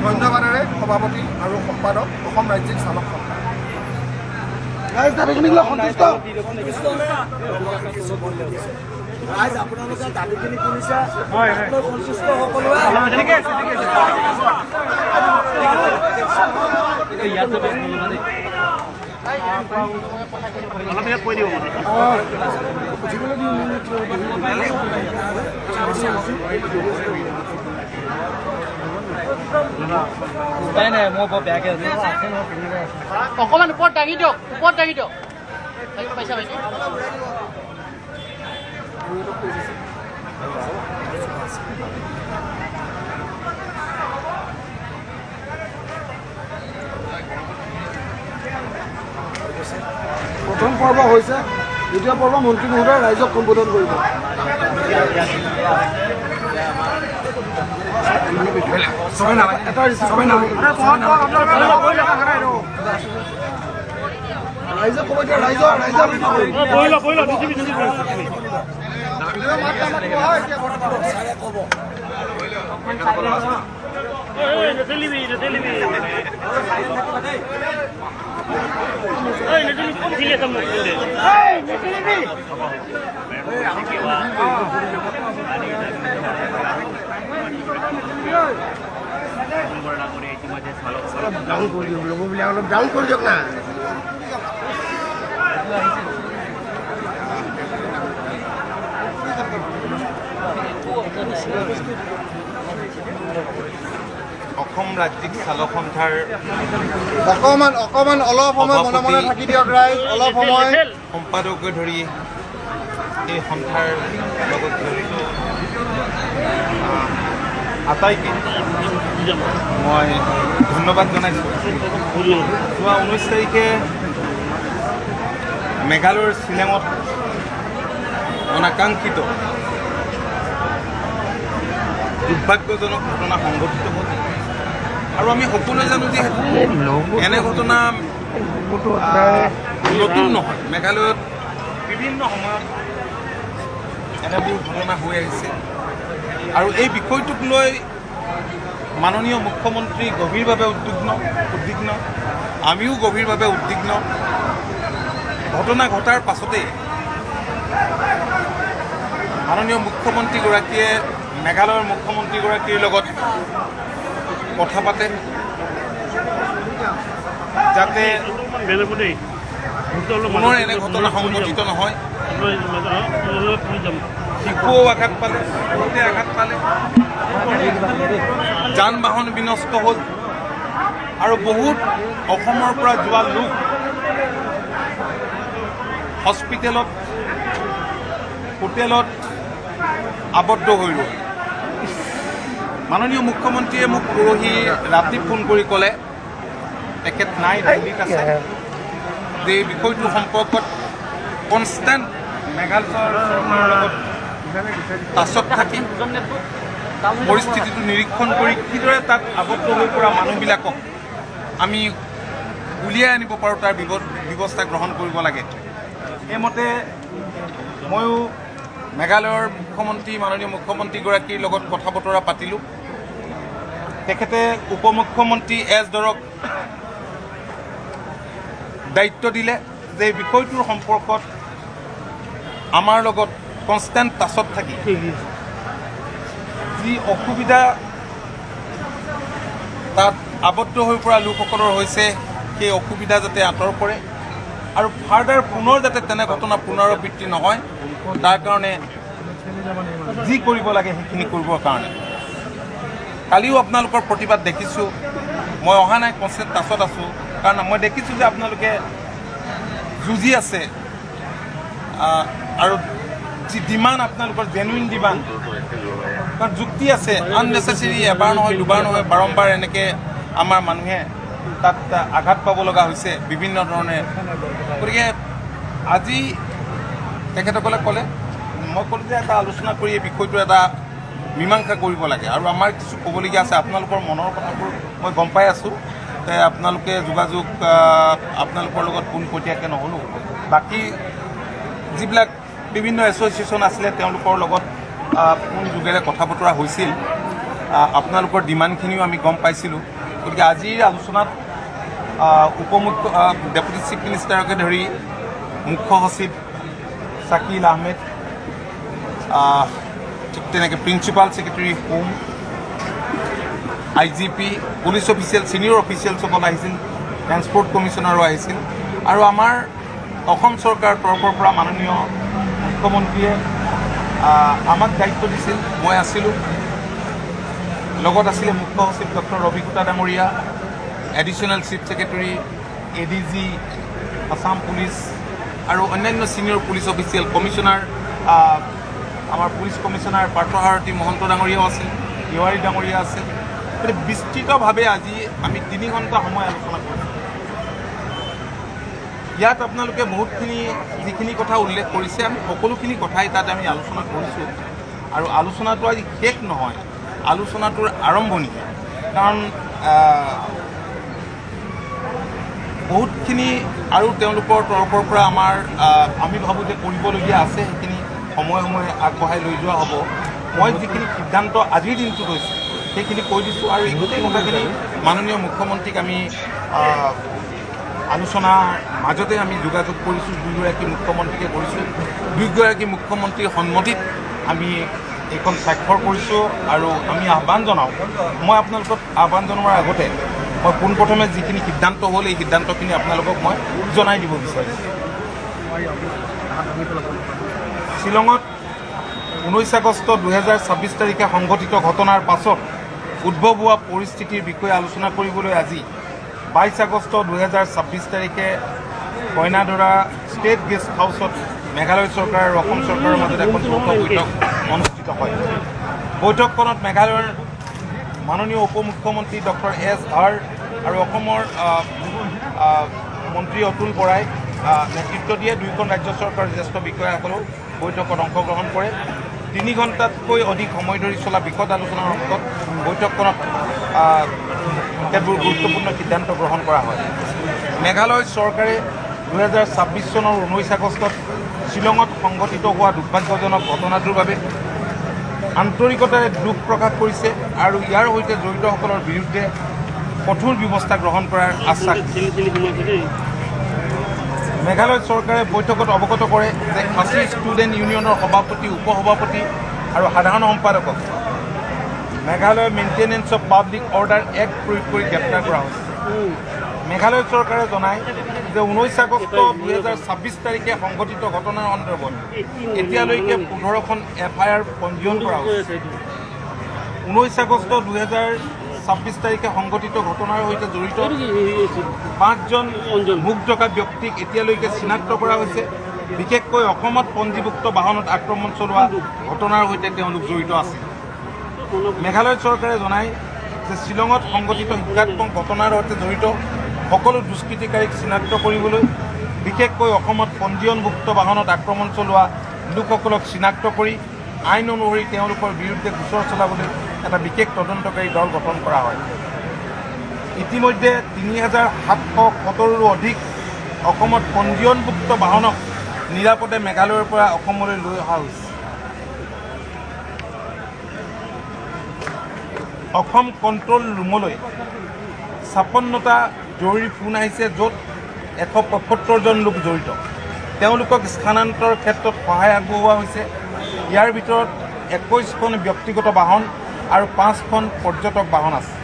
ধন্যবাদেৰে সভাপতি আৰু সম্পাদক অসম ৰাজ্যিক চালক সন্থা আপোনালোকে দাবীখিনি শুনিছে সন্তুষ্ট উপায় নাই মই বৰ বেয়াকৈ অকণমান ওপৰত দাঙি দিয়ক প্ৰথম পৰ্ব হৈছে, দ্বিতীয় পৰ্ব মন্ত্ৰী মহোদয়ে ৰাইজক সম্বোধন কৰিব। ৰাইজে ক'ব এতিয়া অলপ ডাউন কৰি দিয়ক না। অসম ৰাজ্যিক চালক সন্থাৰ অলপ সময় মনে মনে থাকি দিয়ক ৰাইজ, অলপ সময়। সম্পাদককে ধৰি এই সন্থাৰ লগত জড়িত আটাইকে মই ধন্যবাদ জনাইছোঁ। যোৱা 19 তাৰিখে মেঘালয়ৰ শ্বিলঙত অনাকাংক্ষিত দুৰ্ভাগ্যজনক ঘটনা সংঘটিত হ'ল আৰু আমি সকলোৱে জানো যে এনে ঘটনা নতুন নহয়। মেঘালয়ত বিভিন্ন সময়ত এনেবোৰ ঘটনা হৈ আহিছে আৰু এই বিষয়টোক লৈ মাননীয় মুখ্যমন্ত্ৰী গভীৰভাৱে উদ্বিগ্ন, আমিও গভীৰভাৱে উদ্বিগ্ন। ঘটনা ঘটাৰ পাছতেই মাননীয় মুখ্যমন্ত্ৰীগৰাকীয়ে মেঘালয়ৰ মুখ্যমন্ত্ৰীগৰাকীৰ লগত কথা পাতে যাতে পুনৰ এনে ঘটনা সংঘটিত নহয়। শিশুও আঘাত পালে, বহুতে আঘাত পালে, যান বাহন বিনষ্ট হ'ল আৰু বহুত অসমৰ পৰা যোৱা লোক হস্পিটেলত, হোটেলত আবদ্ধ হৈ ৰ'ল। মাননীয় মুখ্যমন্ত্ৰীয়ে মোক পৰহি ৰাতি ফোন কৰি ক'লে তেখেত নাই, দিল্লীত আছে, যে এই বিষয়টো সম্পৰ্কত কনষ্টেণ্ট মেঘালয় চৰকাৰৰ লগত টাচত থাকি পৰিস্থিতিটো নিৰীক্ষণ কৰি কিদৰে তাত আবদ্ধ হৈ পৰা মানুহবিলাকক আমি উলিয়াই আনিব পাৰোঁ তাৰ ব্যৱস্থা গ্ৰহণ কৰিব লাগে। সেইমতে ময়ো মেঘালয়ৰ মুখ্যমন্ত্ৰী, মাননীয় মুখ্যমন্ত্ৰীগৰাকীৰ লগত কথা বতৰা পাতিলোঁ। তেখেতে উপ মুখ্যমন্ত্ৰী এছ ধৰক দায়িত্ব দিলে যে এই বিষয়টোৰ সম্পৰ্কত আমাৰ লগত কনষ্টেণ্ট টাচত থাকি যি অসুবিধা তাত আবদ্ধ হৈ পৰা লোকসকলৰ হৈছে সেই অসুবিধা যাতে আঁতৰ কৰে আৰু ফাৰ্ডাৰ পুনৰ যাতে তেনে ঘটনা পুনৰাবৃত্তি নহয় তাৰ কাৰণে যি কৰিব লাগে সেইখিনি কৰিবৰ কাৰণে। কালিও আপোনালোকৰ প্ৰতিবাদ দেখিছোঁ, মই অহা নাই, কনষ্টেণ্ট টাচত আছোঁ, কাৰণ মই দেখিছোঁ যে আপোনালোকে যুঁজি আছে আৰু যি ডিমাণ্ড আপোনালোকৰ জেনুইন ডিমাণ্ড, কাৰণ যুক্তি আছে, আননেচেচেৰী এবাৰ নহয়, দুবাৰ নহয়, বাৰম্বাৰ এনেকৈ আমাৰ মানুহে তাত আঘাত পাব লগা হৈছে বিভিন্ন ধৰণে। গতিকে আজি তেখেতসকলে ক'লে, মই ক'লোঁ যে এটা আলোচনা কৰি এই বিষয়টো এটা মীমাংসা কৰিব লাগে আৰু আমাৰ কিছু ক'বলগীয়া আছে। আপোনালোকৰ মনৰ কথাবোৰ মই গম পাই আছোঁ, আপোনালোকে যোগাযোগ আপোনালোকৰ লগত পোনপটীয়াকৈ নহ'লেও বাকী যিবিলাক বিভিন্ন এছ'চিয়েশ্যন আছিলে তেওঁলোকৰ লগত ফোন যোগেৰে কথা বতৰা হৈছিল, আপোনালোকৰ ডিমাণ্ডখিনিও আমি গম পাইছিলোঁ। গতিকে আজিৰ আলোচনাত ডেপুটি চিফ মিনিষ্টাৰকে ধৰি মুখ্য সচিব শাকিল আহমেদ, ঠিক তেনেকৈ principal secretary home, IGP, police official, senior অফিচিয়েলসকল আহিছিল, ট্ৰেন্সপৰ্ট কমিশ্যনাৰো আহিছিল আৰু আমাৰ অসম চৰকাৰৰ তৰফৰ পৰা মাননীয় মুখ্যমন্ত্ৰীয়ে আমাক দায়িত্ব দিছিল, মই আছিলোঁ, লগত আছিলে মুখ্য সচিব ডক্টৰ ৰবিকুটা ডাঙৰীয়া, additional chief secretary, ADG Assam police, আৰু অন্যান্য ছিনিয়ৰ পুলিচ অফিচিয়েল কমিশ্যনাৰ আমাৰ পুলিচ কমিশ্যনাৰ পাৰ্থসাৰথী মহন্ত ডাঙৰীয়াও আছিল, তিৱাৰী ডাঙৰীয়া আছিল। গতিকে বিস্তৃতভাৱে আজি আমি 3 ঘণ্টা সময় আলোচনা কৰিছোঁ। ইয়াত আপোনালোকে বহুতখিনি যিখিনি কথা উল্লেখ কৰিছে, আমি সকলোখিনি কথাই তাত আমি আলোচনা কৰিছোঁ। আৰু আলোচনাটো আজি শেষ নহয়, আলোচনাটোৰ আৰম্ভণি। কাৰণ বহুতখিনি আৰু তেওঁলোকৰ তৰফৰ পৰা আমি ভাবোঁ যে কৰিবলগীয়া আছে, সেইখিনি সময়ে সময়ে আগবঢ়াই লৈ যোৱা হ'ব। মই যিখিনি সিদ্ধান্ত আজিৰ দিনটোত হৈছে সেইখিনি কৈ দিছোঁ। আৰু এই গোটেই কথাখিনি মাননীয় মুখ্যমন্ত্ৰীক আমি আলোচনাৰ মাজতে আমি যোগাযোগ কৰিছোঁ, 2গৰাকী মুখ্যমন্ত্ৰীকে কৰিছোঁ। 2গৰাকী মুখ্যমন্ত্ৰীৰ সন্মতিত আমি এইখন স্বাক্ষৰ কৰিছোঁ। আৰু আমি আহ্বান জনাওঁ, মই আপোনালোকক আহ্বান জনোৱাৰ আগতে মই পোনপ্ৰথমে যিখিনি সিদ্ধান্ত হ'ল এই সিদ্ধান্তখিনি আপোনালোকক মই জনাই দিব বিচাৰিছোঁ। শ্বিলঙত 19 আগষ্ট 2026 তাৰিখে সংঘটিত ঘটনাৰ পাছত উদ্ভৱ হোৱা পৰিস্থিতিৰ বিষয়ে আলোচনা কৰিবলৈ আজি 22 আগষ্ট 2026 তাৰিখে কইনাধৰা ষ্টেট গেষ্ট হাউচত মেঘালয় চৰকাৰ আৰু অসম চৰকাৰৰ মাজত এখন যৌথ বৈঠক অনুষ্ঠিত হয়। বৈঠকখনত মেঘালয়ৰ মাননীয় উপ মুখ্যমন্ত্ৰী ডক্টৰ S.R. আৰু অসমৰ মন্ত্ৰী অতুল বৰাই নেতৃত্ব দিয়ে। 2খন ৰাজ্য চৰকাৰৰ জ্যেষ্ঠ বিষয়াসকলেও বৈঠকত অংশগ্ৰহণ কৰে। 3 ঘণ্টাতকৈ অধিক সময় ধৰি চলা বিশদ আলোচনাৰ অন্তত বৈঠকখনত কেতবোৰ গুৰুত্বপূৰ্ণ সিদ্ধান্ত গ্ৰহণ কৰা হয়। মেঘালয় চৰকাৰে 2026 চনৰ 19 আগষ্টত শ্বিলঙত সংঘটিত হোৱা দুৰ্ভাগ্যজনক ঘটনাটোৰ বাবে আন্তৰিকতাৰে দুখ প্ৰকাশ কৰিছে আৰু ইয়াৰ সৈতে জড়িতসকলৰ বিৰুদ্ধে কঠোৰ ব্যৱস্থা গ্ৰহণ কৰাৰ আশ্বাস দিছে। মেঘালয় চৰকাৰে বৈঠকত অৱগত কৰে যে খাচী ষ্টুডেণ্ট ইউনিয়নৰ সভাপতি, উপসভাপতি আৰু সাধাৰণ সম্পাদকক Meghalaya maintenance of public order act প্ৰয়োগ কৰি গ্ৰেপ্তাৰ কৰা হৈছে। মেঘালয় চৰকাৰে জনায় যে 19 আগষ্ট 2026 তাৰিখে সংঘটিত ঘটনাৰ সন্দৰ্ভত এতিয়ালৈকে 15খন FIR পঞ্জীয়ন কৰা হৈছে। 19 আগষ্ট 2026 তাৰিখে সংঘটিত ঘটনাৰ সৈতে জড়িত 5জন মুখ ঢকা ব্যক্তিক এতিয়ালৈকে চিনাক্ত কৰা হৈছে। বিশেষকৈ অসমত পঞ্জীভুক্ত বাহনত আক্ৰমণ চলোৱা ঘটনাৰ সৈতে তেওঁলোক জড়িত আছে। মেঘালয় চৰকাৰে জনায় যে শ্বিলঙত সংঘটিত হিংসাত্মক ঘটনাৰ সৈতে জড়িত সকলো দুষ্কৃতিকাৰীক চিনাক্ত কৰিবলৈ, বিশেষকৈ অসমত পঞ্জীয়নভুক্ত বাহনত আক্ৰমণ চলোৱা লোকসকলক চিনাক্ত কৰি আইন অনুসৰি তেওঁলোকৰ বিৰুদ্ধে গোচৰ চলাবলৈ এটা বিশেষ তদন্তকাৰী দল গঠন কৰা হয়। ইতিমধ্যে 3770ৰো অধিক অসমত পঞ্জীয়নভুক্ত বাহনক নিৰাপদে মেঘালয়ৰ পৰা অসমলৈ লৈ অহা হৈছে। অসম কণ্ট্ৰল ৰুমলৈ 56টা জৰুৰী ফোন আহিছে, য'ত 175জন লোক জড়িত। তেওঁলোকক স্থানান্তৰৰ ক্ষেত্ৰত সহায় আগবঢ়োৱা হৈছে। ইয়াৰ ভিতৰত 21খন ব্যক্তিগত বাহন আৰু 5খন পৰ্যটক বাহন আছে।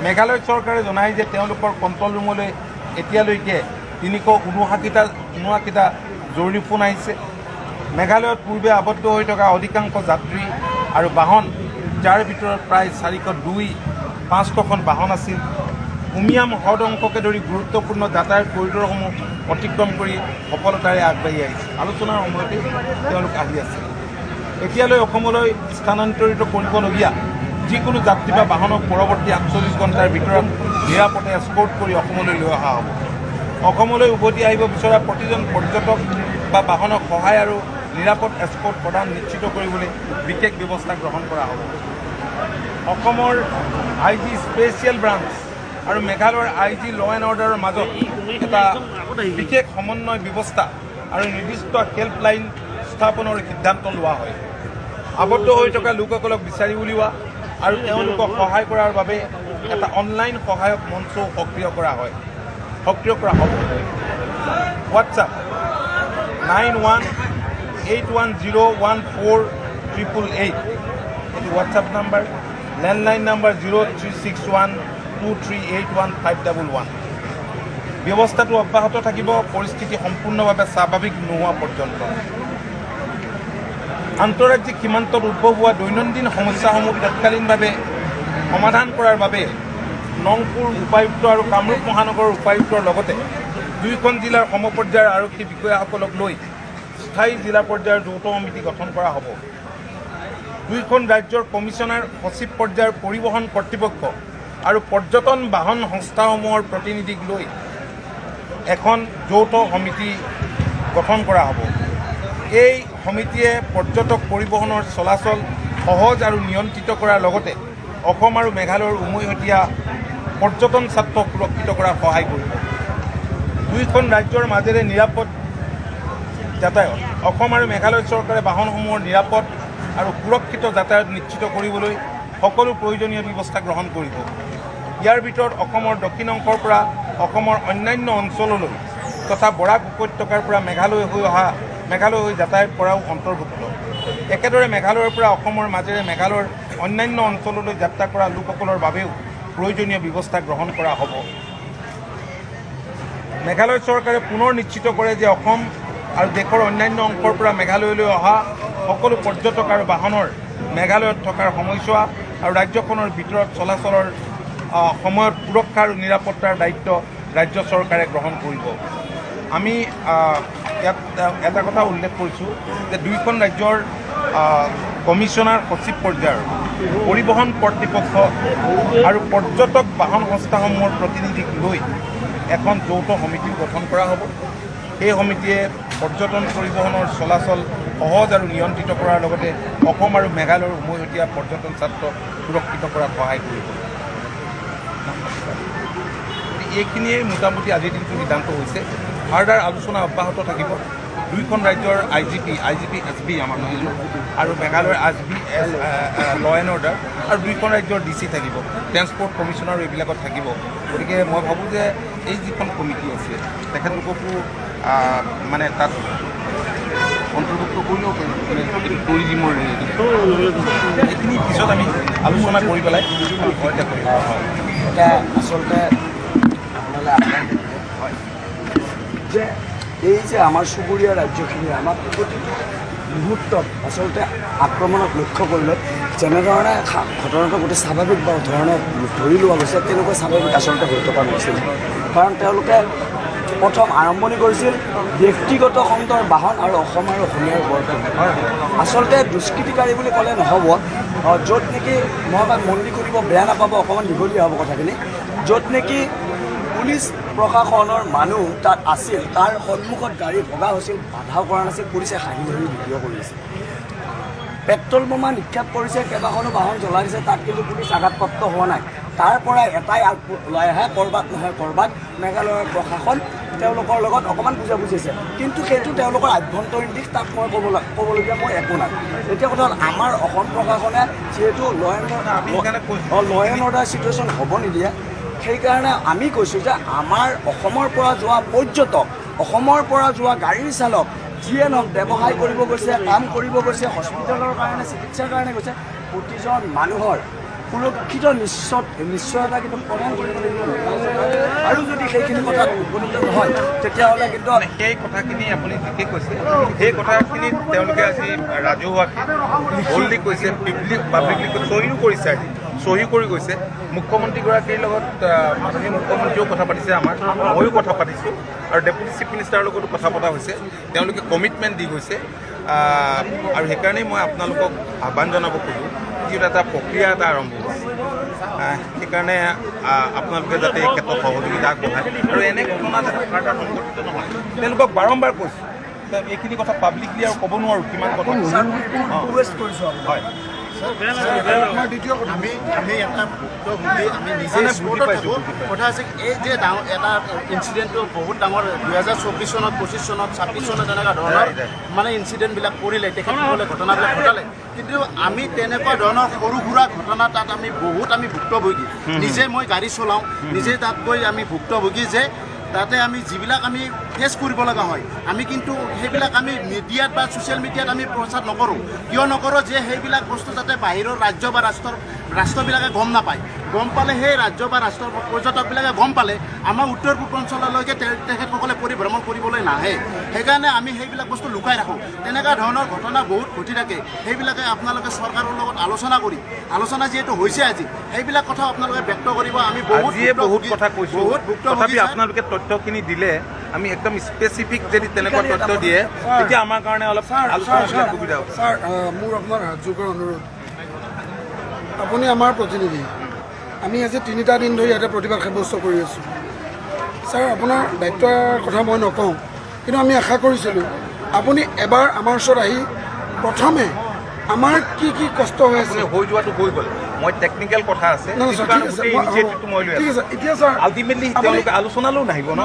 মেঘালয় চৰকাৰে জনায় যে তেওঁলোকৰ কণ্ট্ৰল ৰুমলৈ এতিয়ালৈকে 379টা জৰুৰী ফোন আহিছে। মেঘালয়ত পূৰ্বে আবদ্ধ হৈ থকা অধিকাংশ যাত্ৰী আৰু বাহন, যাৰ ভিতৰত প্ৰায় 402 500খন বাহন আছিল, উমিয়াম হ্ৰদ অংশকে ধৰি গুৰুত্বপূৰ্ণ যাতায়াত কৰিডৰসমূহ অতিক্ৰম কৰি সফলতাৰে আগবাঢ়ি আহিছে। আলোচনাৰ সময়তে তেওঁলোক আহি আছে। এতিয়ালৈ অসমলৈ স্থানান্তৰিত কৰিবলগীয়া যিকোনো যাত্ৰী বা বাহনক পৰৱৰ্তী 48 ঘণ্টাৰ ভিতৰত নিৰাপদে এস্কৰ্ট কৰি অসমলৈ লৈ অহা হ'ব। অসমলৈ উভতি আহিব বিচৰা প্ৰতিজন পৰ্যটক বা বাহনক সহায় আৰু নিৰাপদ এস্কৰ্ট প্ৰদান নিশ্চিত কৰিবলৈ বিশেষ ব্যৱস্থা গ্ৰহণ কৰা হ'ব। অসমৰ IG স্পেচিয়েল ব্ৰাঞ্চ আৰু মেঘালয়ৰ IG ল এণ্ড অৰ্ডাৰৰ মাজত এটা বিশেষ সমন্বয় ব্যৱস্থা আৰু নিৰ্দিষ্ট হেল্পলাইন স্থাপনৰ সিদ্ধান্ত লোৱা হয়। আবদ্ধ হৈ থকা লোকসকলক বিচাৰি উলিওৱা আৰু তেওঁলোকক সহায় কৰাৰ বাবে এটা অনলাইন সহায়ক মঞ্চও সক্ৰিয় কৰা হ'ব। হোৱাটছআপ 9181014888 এটি হোৱাটছআপ নাম্বাৰ। লেণ্ডলাইন নাম্বাৰ 03612381 ব্যৱস্থাটো অব্যাহত থাকিব পৰিস্থিতি সম্পূৰ্ণভাৱে স্বাভাৱিক নোহোৱা পৰ্যন্ত। আন্তঃৰাজ্যিক সীমান্তত উদ্ভৱ হোৱা দৈনন্দিন সমস্যাসমূহ তৎকালীনভাৱে সমাধান কৰাৰ বাবে নংপুৰ উপায়ুক্ত আৰু কামৰূপ মহানগৰৰ উপায়ুক্তৰ লগতে দুয়োখন জিলাৰ সমপৰ্যায়ৰ আৰক্ষী বিষয়াসকলক লৈ স্থায়ী জিলা পৰ্যায়ৰ যৌথ সমিতি গঠন কৰা হ'ব। দুয়োখন ৰাজ্যৰ কমিশ্যনাৰ সচিব পৰ্যায়ৰ পৰিবহণ কৰ্তৃপক্ষ আৰু পৰ্যটন বাহন সংস্থাসমূহৰ প্ৰতিনিধিক লৈ এখন যৌথ সমিতি গঠন কৰা হ'ব। এই সমিতিয়ে পৰ্যটক পৰিবহণৰ চলাচল সহজ আৰু নিয়ন্ত্ৰিত কৰাৰ লগতে অসম আৰু মেঘালয়ৰ উমৈহতীয়া পৰ্যটন স্বাৰ্থ সুৰক্ষিত কৰাত সহায় কৰিব। দুয়োখন ৰাজ্যৰ মাজেৰে নিৰাপদ যাতায়াত অসম আৰু মেঘালয় চৰকাৰে বাহনসমূহৰ নিৰাপদ আৰু সুৰক্ষিত যাতায়াত নিশ্চিত কৰিবলৈ সকলো প্ৰয়োজনীয় ব্যৱস্থা গ্ৰহণ কৰিব। ইয়াৰ ভিতৰত অসমৰ দক্ষিণ অংশৰ পৰা অসমৰ অন্যান্য অঞ্চললৈ তথা বৰাক উপত্যকাৰ পৰা মেঘালয় হৈ যাতায়াত কৰাও অন্তৰ্ভুক্ত। একেদৰে মেঘালয়ৰ পৰা অসমৰ মাজেৰে মেঘালয়ৰ অন্যান্য অঞ্চললৈ যাত্ৰা কৰা লোকসকলৰ বাবেও প্ৰয়োজনীয় ব্যৱস্থা গ্ৰহণ কৰা হ'ব। মেঘালয় চৰকাৰে পুনৰ নিশ্চিত কৰে যে অসম আৰু দেশৰ অন্যান্য অংশৰ পৰা মেঘালয়লৈ অহা সকলো পৰ্যটক আৰু বাহনৰ মেঘালয়ত থকাৰ সময়ছোৱা আৰু ৰাজ্যখনৰ ভিতৰত চলাচলৰ সময়ত সুৰক্ষা আৰু নিৰাপত্তাৰ দায়িত্ব ৰাজ্য চৰকাৰে গ্ৰহণ কৰিব। আমি ইয়াত এটা কথা উল্লেখ কৰিছোঁ যে দুয়োখন ৰাজ্যৰ কমিশ্যনাৰ সচিব পৰ্যায়ৰ পৰিবহণ কৰ্তৃপক্ষ আৰু পৰ্যটক বাহন সংস্থাসমূহৰ প্ৰতিনিধিক লৈ এখন যৌথ সমিতি গঠন কৰা হ'ব। এই সমিতিয়ে পৰ্যটন পৰিবহণৰ চলাচল সহজ আৰু নিয়ন্ত্ৰিত কৰাৰ লগতে অসম আৰু মেঘালয়ৰ উমৈহতীয়া পৰ্যটন স্বাৰ্থ সুৰক্ষিত কৰাত সহায় কৰিব। এইখিনিয়ে মোটামুটি আজিৰ দিনটো সিদ্ধান্ত হৈছে। ফাৰ্ডাৰ আলোচনা অব্যাহত থাকিব। দুয়োখন ৰাজ্যৰ IGP SB আমাৰ নহয় আৰু মেঘালয়ৰ SB ল এণ্ড অৰ্ডাৰ আৰু দুয়োখন ৰাজ্যৰ DC থাকিব, ট্ৰেন্সপৰ্ট কমিশ্যনাৰ এইবিলাকত থাকিব। গতিকে মই ভাবোঁ যে এই যিখন কমিটি আছে তেখেতলোককো মানে তাত অন্তৰ্ভুক্ত কৰিলেও টুৰিজিমৰ এইখিনি পিছত আমি আলোচনা কৰি পেলাই সহায়তা কৰিব। এটা আচলতে হয় যে এই যে আমাৰ চুবুৰীয়া ৰাজ্যখিনি আমাক প্ৰতিটো মুহূৰ্তত আচলতে আক্ৰমণক লক্ষ্য কৰিলে যেনেধৰণে ঘটনাটো গোটেই স্বাভাৱিক ধৰণে ধৰি লোৱা গৈছে তেনেকুৱা স্বাভাৱিক আচলতে হৈ থকা নাছিল। কাৰণ তেওঁলোকে প্ৰথম আৰম্ভণি কৰিছিল ব্যক্তিগত খণ্ডৰ বাহন আৰু অসম আৰু অসমীয়াৰ ওপৰত। আচলতে দুষ্কৃতিকাৰী বুলি ক'লে নহ'ব, য'ত নেকি মই মন্দি কৰিব বেয়া নাপাব, অকণমান দীঘলীয়া হ'ব কথাখিনি, য'ত নেকি পুলিচ প্ৰশাসনৰ মানুহ তাত আছিল, তাৰ সন্মুখত গাড়ী ভগা হৈছিল, বাধাও কৰা নাছিল, পুলিচে হাঁহি হাঁহি ভিডিঅ' কৰি আছিল। পেট্ৰল বোমা নিক্ষেপ কৰিছে, কেইবাখনো বাহন জ্বলাই দিছে, তাত কিন্তু পুলিচ আঘাতপ্ৰাপ্ত হোৱা নাই। তাৰ পৰা এটাই আউটপুট ওলাই আহে, ক'ৰবাত নহয় ক'ৰবাত মেঘালয়ৰ প্ৰশাসন তেওঁলোকৰ লগত অকণমান বুজাবুজিছে, কিন্তু সেইটো তেওঁলোকৰ আভ্যন্তৰীণ দিশ, তাত মই ক'বলগীয়া মই একো নাই। এতিয়া কথা হ'ল আমাৰ অসম প্ৰশাসনে যিহেতু ল এণ্ড অৰ্ডাৰ চিটুৱেশ্যন হ'ব নিদিয়ে, সেইকাৰণে আমি কৈছোঁ যে আমাৰ অসমৰ পৰা যোৱা পৰ্যটক, অসমৰ পৰা যোৱা গাড়ীৰ চালক যিয়ে নহওক ব্যৱসায় কৰিব গৈছে, কাম কৰিব গৈছে, হস্পিটেলৰ কাৰণে চিকিৎসাৰ কাৰণে গৈছে, প্ৰতিজন মানুহৰ সুৰক্ষিত নিশ্চয়তা কিন্তু প্ৰদান কৰিব লাগিব। আৰু যদি সেইখিনি কথাত উপনীত নহয় তেতিয়াহ'লে কিন্তু সেই কথাখিনি আপুনি ঠিকেই কৈছে। সেই কথাখিনি তেওঁলোকে আজি ৰাজহুৱাকৈ বল্ডলি কৈছে, পাব্লিকলি চহীও কৰিছে, আজি চহী কৰি গৈছে। মুখ্যমন্ত্ৰীগৰাকীৰ লগত মাননীয় মুখ্যমন্ত্ৰীয়েও কথা পাতিছে, ময়ো কথা পাতিছোঁ, আৰু ডেপুটি চিফ মিনিষ্টাৰৰ লগতো কথা পতা হৈছে। তেওঁলোকে কমিটমেণ্ট দি গৈছে, আৰু সেইকাৰণেই মই আপোনালোকক আহ্বান জনাব খোজোঁ, যিহেতু এটা প্ৰক্ৰিয়া এটা আৰম্ভ হৈছে, সেইকাৰণে আপোনালোকে যাতে এই ক্ষেত্ৰত সহযোগিতা আগবঢ়ায় আৰু এনে ঘটনা যাতে ফাৰ্ডাৰ সংঘটিত নহয়। তেওঁলোকক বাৰম্বাৰ কৈছোঁ, এইখিনি কথা পাব্লিকলি আৰু ক'ব নোৱাৰোঁ কিমান কথা হয়। আমাৰ দ্বিতীয় কথা আমি এটা ভুক্তভোগী, আমি নিজে স্পটত থাকোঁ। কথা হৈছে এই যে এটা ইনচিডেণ্টটো বহুত ডাঙৰ 2024 চনত, 25 চনত, 26 চনত এনেকুৱা ধৰণৰ মানে ইনচিডেণ্টবিলাক কৰিলে, তেখেতসকলে ঘটনাবিলাক ঘটালে, কিন্তু আমি তেনেকুৱা ধৰণৰ সৰু সুৰা ঘটনা তাত আমি ভুক্তভোগী। নিজে মই গাড়ী চলাওঁ, নিজে তাত গৈ আমি ভুক্তভোগী যে তাতে আমি যিবিলাক আমি ফেচ কৰিব লগা হয়, আমি কিন্তু সেইবিলাক আমি মিডিয়াত বা ছ'চিয়েল মিডিয়াত আমি প্ৰচাৰ নকৰোঁ। কিয় নকৰোঁ? যে সেইবিলাক বস্তু যাতে বাহিৰৰ ৰাজ্য বা ৰাষ্ট্ৰবিলাকে গম নাপায়। গম পালে সেই ৰাজ্য বা ৰাষ্ট্ৰৰ পৰ্যটকবিলাকে গম পালে আমাৰ উত্তৰ পূৰ্বাঞ্চললৈকে তেখেতসকলে পৰিভ্ৰমণ কৰিবলৈ নাহে। সেইকাৰণে আমি সেইবিলাক বস্তু লুকাই ৰাখোঁ। তেনেকুৱা ধৰণৰ ঘটনা বহুত ঘটি থাকে। সেইবিলাকে আপোনালোকে চৰকাৰৰ লগত আলোচনা যিহেতু হৈছে আজি, সেইবিলাক কথা আপোনালোকে ব্যক্ত কৰিব। আমি বহুত কথা কৈছোঁ, তথাপি আপোনালোকে তথ্যখিনি দিলে আমি একদম স্পেচিফিক যদি তেনেকুৱা তথ্য দিয়ে তেতিয়া আমাৰ কাৰণে অলপ আলোচনা কৰাত সুবিধা হ'ব। স্যাৰ মোৰ আপোনাৰ হাতযোগৰ অনুৰোধ, আপুনি আমাৰ প্ৰতিনিধি, আমি আজি 3টা দিন ধৰি ইয়াতে প্ৰতিবাদ সাব্যস্ত কৰি আছোঁ। স্যাৰ আপোনাৰ দায়িত্বৰ কথা মই নকওঁ, কিন্তু আমি আশা কৰিছিলোঁ আপুনি এবাৰ আমাৰ ওচৰত আহি প্ৰথমে আমাৰ কি কি কষ্ট হৈ আছে হৈ যোৱাটো হৈ গ'ল, মই টেকনিকেল কথা আছে এতিয়া স্যাৰ আল্টিমেটলি তেওঁলোকে আলোচনালৈও নাহিব ন,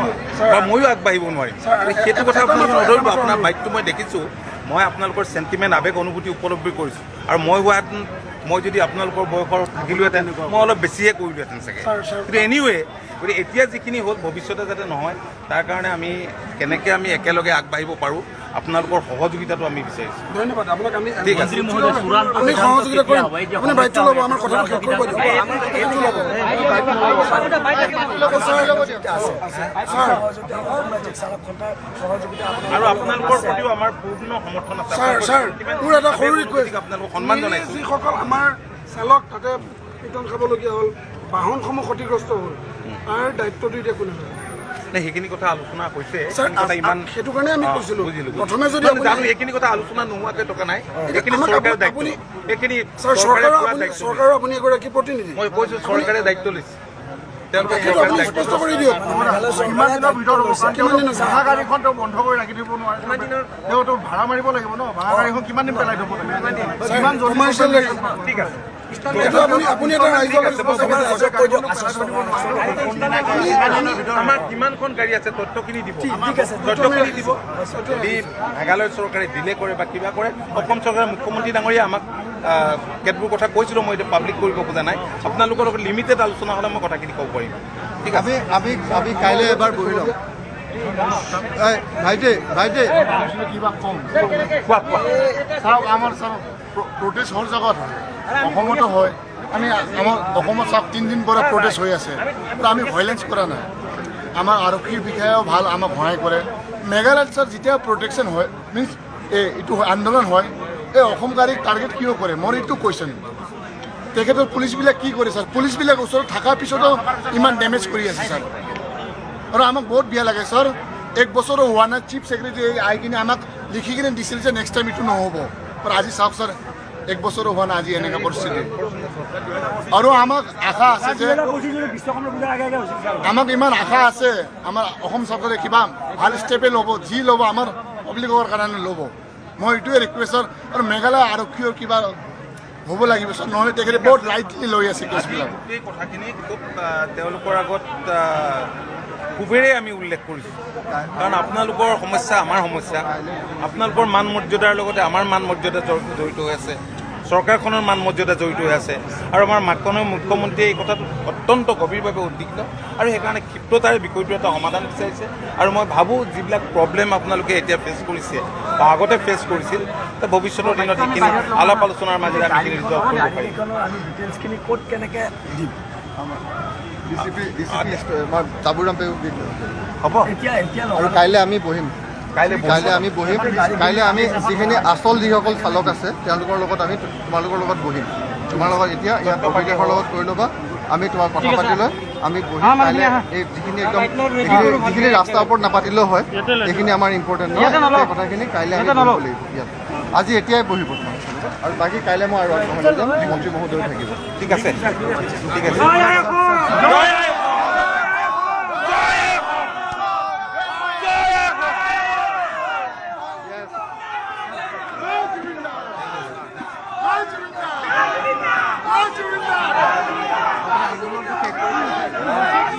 বা ময়ো আগবাঢ়িব নোৱাৰিম। সেইটো কথা আপোনালোকে নধৰিব। আপোনাৰ বাইকটো মই দেখিছোঁ, মই আপোনালোকৰ চেণ্টিমেণ্ট আৱেগ অনুভূতি উপলব্ধি কৰিছোঁ, আৰু মই হোৱাহেঁতেন মই যদি আপোনালোকৰ বয়সৰ থাকিলোহেঁতেন মই অলপ বেছিহে কৰিলোহেঁতেন চাগে। কিন্তু এনিৱে গতিকে এতিয়া যিখিনি হ'ল ভৱিষ্যতে যাতে নহয় তাৰ কাৰণে আমি কেনেকৈ আমি একেলগে আগবাঢ়িব পাৰোঁ আপোনালোকৰ সহযোগিতাটো আমি বিচাৰিছোঁ। ধন্যবাদ আপোনাক। আমি ঠিক আছে, আমি সহযোগিতা কৰিম। আপুনি বাইকটো ল'ব, আমাৰ কথাটো শেষ কৰিব দিয়ক। আৰু আপোনালোকৰ প্ৰতিও আমাৰ পূৰ্ণ সমৰ্থন আছে। স্যাৰ মোৰ এটা সৰু ৰিকুৱেষ্ট, আপোনালোকক সন্মান জনাইছোঁ। যিসকল আমাৰ চালক তাতে পিটন খাবলগীয়া হ'ল, বাহনসমূহ ক্ষতিগ্ৰস্ত হ'ল, তাৰ দায়িত্বটো এতিয়া কোনে ল'ব? সেইখিনি কথা আলোচনা হৈছে, স্যাৰ ইমান সেইটো কাৰণে আমি কৈছিলোঁ বুজিলোঁ। প্ৰথমে যদি জানো এইখিনি কথা আলোচনা নোহোৱাকৈ টকা নাই, এইখিনি চৰকাৰৰ দায়িত্ব। এইখিনি স্যাৰ চৰকাৰৰ আপুনি এগৰাকী প্ৰতিনিধি, মই কৈছোঁ চৰকাৰে দায়িত্ব লৈছে, তেওঁলোকে সেইটো আপুনি স্পষ্ট কৰি দিয়ক। কিমান দিনৰ ভিতৰত কিমান দিন ভাড়া গাড়ীখন তেওঁ বন্ধ কৰি ৰাখি দিব নোৱাৰে, তেওঁতো ভাড়া মাৰিব লাগিব ন, ভাড়া গাড়ীখন কিমান দিন পেলাই থ'ব লাগিব, কিমান কমাৰ্চিয়েল গাড়ী। ঠিক আছে। আপুনি এটা ৰাইজক আমাৰ কিমানখন গাড়ী আছে তথ্যখিনি দিব, তথ্যখিনি দিব। যদি মেঘালয় চৰকাৰে দিলে কৰে বা কিবা কৰে, অসম চৰকাৰে মুখ্যমন্ত্ৰী ডাঙৰীয়া আমাক কেতবোৰ কথা কৈছিলোঁ, মই এতিয়া পাব্লিক কৰিব খোজা নাই। আপোনালোকৰ লগত লিমিটেড আলোচনা হ'লে মই কথাখিনি ক'ব পাৰিম। ঠিক আছে, আমি কাইলৈ এবাৰ বহি ল'ম। ভাইটি কিবা কম কোৱা চাওক, আমাৰ চাওক প্ৰটেষ্ট হৰ জেগাত হয়, অসমতো হয়। আমি আমাৰ অসমত চাওক 3 দিন পৰা প্ৰটেষ্ট হৈ আছে, আমি ভাইলেঞ্চ কৰা নাই। আমাৰ আৰক্ষীৰ বিষয়েও ভাল, আমাক সহায় কৰে। মেঘালয়ত ছাৰ যেতিয়া প্ৰটেকশ্যন হয় মিনছ এইটো আন্দোলন হয়, এই অসম গাড়ীক টাৰ্গেট কিয় কৰে? মোৰ এইটো কুৱেশ্যন। তেখেতৰ পুলিচবিলাক কি কৰে ছাৰ? পুলিচবিলাক ওচৰত থকাৰ পিছতো ইমান ডেমেজ কৰি আছে ছাৰ, আৰু আমাক বহুত বেয়া লাগে ছাৰ। 1 বছৰো হোৱা নাই, চিফ ছেক্ৰেটাৰী আহি কিনে আমাক লিখি কিনে দিছিল যে নেক্সট টাইম এইটো নহ'ব। আৰু আজি চাওক ছাৰ, 1 বছৰো হোৱা নাই আজি এনেকুৱা পৰিস্থিতি। আৰু আমাক আশা আছে যে আমাক ইমান আশা আছে আমাৰ অসম চৰকাৰে কিবা ভাল ষ্টেপে ল'ব, যি ল'ব আমাৰ পাব্লিকৰ কাৰণে ল'ব। মই এইটোৱে ৰিকুৱেষ্ট ছাৰ। আৰু মেঘালয় আৰক্ষীৰ কিবা হ'ব লাগিব ছাৰ, নহ'লে তেখেতে বহুত লাইটলি লৈ আছে কেছবিলাক। এই কথাখিনি খুব তেওঁলোকৰ আগত খুবেই আমি উল্লেখ কৰিছোঁ, কাৰণ আপোনালোকৰ সমস্যা আমাৰ সমস্যা, আপোনালোকৰ মান মৰ্যাদাৰ লগতে আমাৰ মান মৰ্যাদা জড়িত হৈ আছে, চৰকাৰখনৰ মান মৰ্যাদা জড়িত হৈ আছে। আৰু আমাৰ মাননীয় মুখ্যমন্ত্ৰীয়ে এই কথাটো অত্যন্ত গভীৰভাৱে উদ্বিগ্ন, আৰু সেইকাৰণে ক্ষিপ্ৰতাৰে বিষয়টো এটা সমাধান বিচাৰিছে। আৰু মই ভাবোঁ যিবিলাক প্ৰব্লেম আপোনালোকে এতিয়া ফেচ কৰিছে বা আগতে ফেচ কৰিছিল, ভৱিষ্যতৰ দিনত সেইখিনি আলাপ আলোচনাৰ মাজেৰে আমি ৰিজল্ভ কৰিব পাৰিম। ডিটেইলছখিনি ক'ত কেনেকৈ দিম হ'ব, এতিয়া আৰু কাইলৈ আমি বহিম। কাইলৈ কাইলৈ আমি যিখিনি আচল যিসকল চালক আছে তেওঁলোকৰ লগত আমি তোমালোকৰ লগত বহিম। তোমাৰ লগত এতিয়া ইয়াত অভিলেখৰ লগত কৰি ল'বা, আমি তোমাক কথা পাতি লৈ আমি বহিম। কাইলৈ এই যিখিনি একদম যিখিনি ৰাস্তাৰ ওপৰত নাপাতিলেও হয়, সেইখিনি আমাৰ ইম্পৰ্টেণ্ট নহয়, সেই কথাখিনি কাইলৈ আমি কৰিব লাগিব ইয়াত। আজি এতিয়াই বহি পঠাম, আৰু বাকী কাইলৈ মই আৰু আগবঢ়াই যাম, মন্ত্ৰী মহোদয় থাকিব। ঠিক আছে, ঠিক আছে।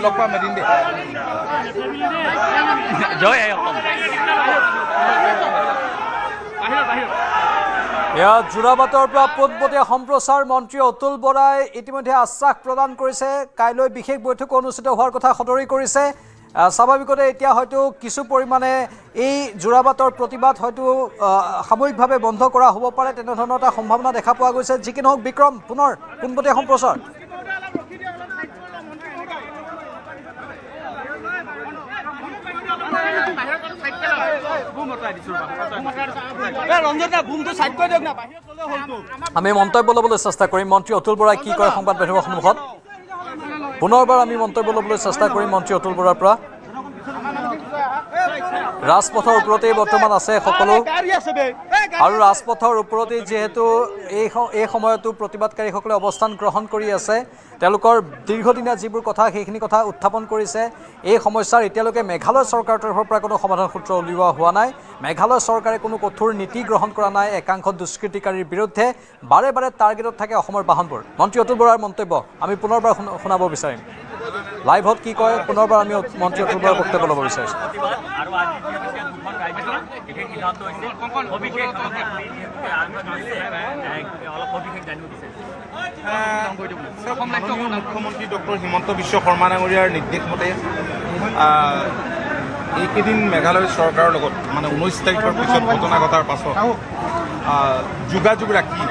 লগ পাম এদিন দেই। জয় আই অসম। এয়া যোৰাবাটৰ পৰা পোনপটীয়া সম্প্ৰচাৰ মন্ত্ৰী অতুল বৰাই ইতিমধ্যে আশ্বাস প্ৰদান কৰিছে, কাইলৈ বিশেষ বৈঠক অনুষ্ঠিত হোৱাৰ কথা সদৰি কৰিছে। স্বাভাৱিকতে এতিয়া হয়তো কিছু পৰিমাণে এই যোৰাবাটৰ প্ৰতিবাদ হয়তো সাময়িকভাৱে বন্ধ কৰা হ'ব পাৰে, তেনেধৰণৰ এটা সম্ভাৱনা দেখা পোৱা গৈছে। যি কি নহওক বিক্ৰম, পুনৰ পোনপটীয়া সম্প্ৰচাৰ। আমি মন্তব্য ল'বলৈ চেষ্টা কৰিম মন্ত্ৰী অতুল বৰাই কি কৰে সংবাদ মাধ্যমৰ সন্মুখত। পুনৰবাৰ আমি মন্তব্য ল'বলৈ চেষ্টা কৰিম মন্ত্ৰী অতুল বৰাৰ পৰা। ৰাজপথৰ ওপৰতেই বৰ্তমান আছে সকলো আৰু ৰাজপথৰ ওপৰতেই যিহেতু এই সময়তো প্ৰতিবাদকাৰীসকলে অৱস্থান গ্ৰহণ কৰি আছে তেওঁলোকৰ দীৰ্ঘদিনীয়া যিবোৰ কথা সেইখিনি কথা উত্থাপন কৰিছে এই সমস্যাৰ এতিয়ালৈকে মেঘালয় চৰকাৰৰ তৰফৰ পৰা কোনো সমাধান সূত্ৰ উলিওৱা হোৱা নাই মেঘালয় চৰকাৰে কোনো কঠোৰ নীতি গ্ৰহণ কৰা নাই একাংশ দুষ্কৃতিকাৰীৰ বিৰুদ্ধে বাৰে বাৰে টাৰ্গেটত থাকে অসমৰ বাহনবোৰ মন্ত্ৰী অতুল বৰাৰ মন্তব্য আমি পুনৰবাৰ শুনাব বিচাৰিম লাইভত কি কয় পুনৰবাৰ আমি মন্ত্ৰী অতুল বৰাৰ বক্তব্য ল'ব বিচাৰিছোঁ আৰু আজি যিহেতুকে দুখন ৰাজ্যৰ বিশেষ সিদ্ধান্ত হৈছে সবিশেষ অলপ সবিশেষ জানিব বিচাৰিছোঁ মুখ্যমন্ত্ৰী ডক্টৰ হিমন্ত বিশ্ব শৰ্মা ডাঙৰীয়াৰ নিৰ্দেশ মতে এইকেইদিন মেঘালয় চৰকাৰৰ লগত মানে 19 তাৰিখৰ পিছত ঘটনা ঘটাৰ পাছত যোগাযোগ ৰাখি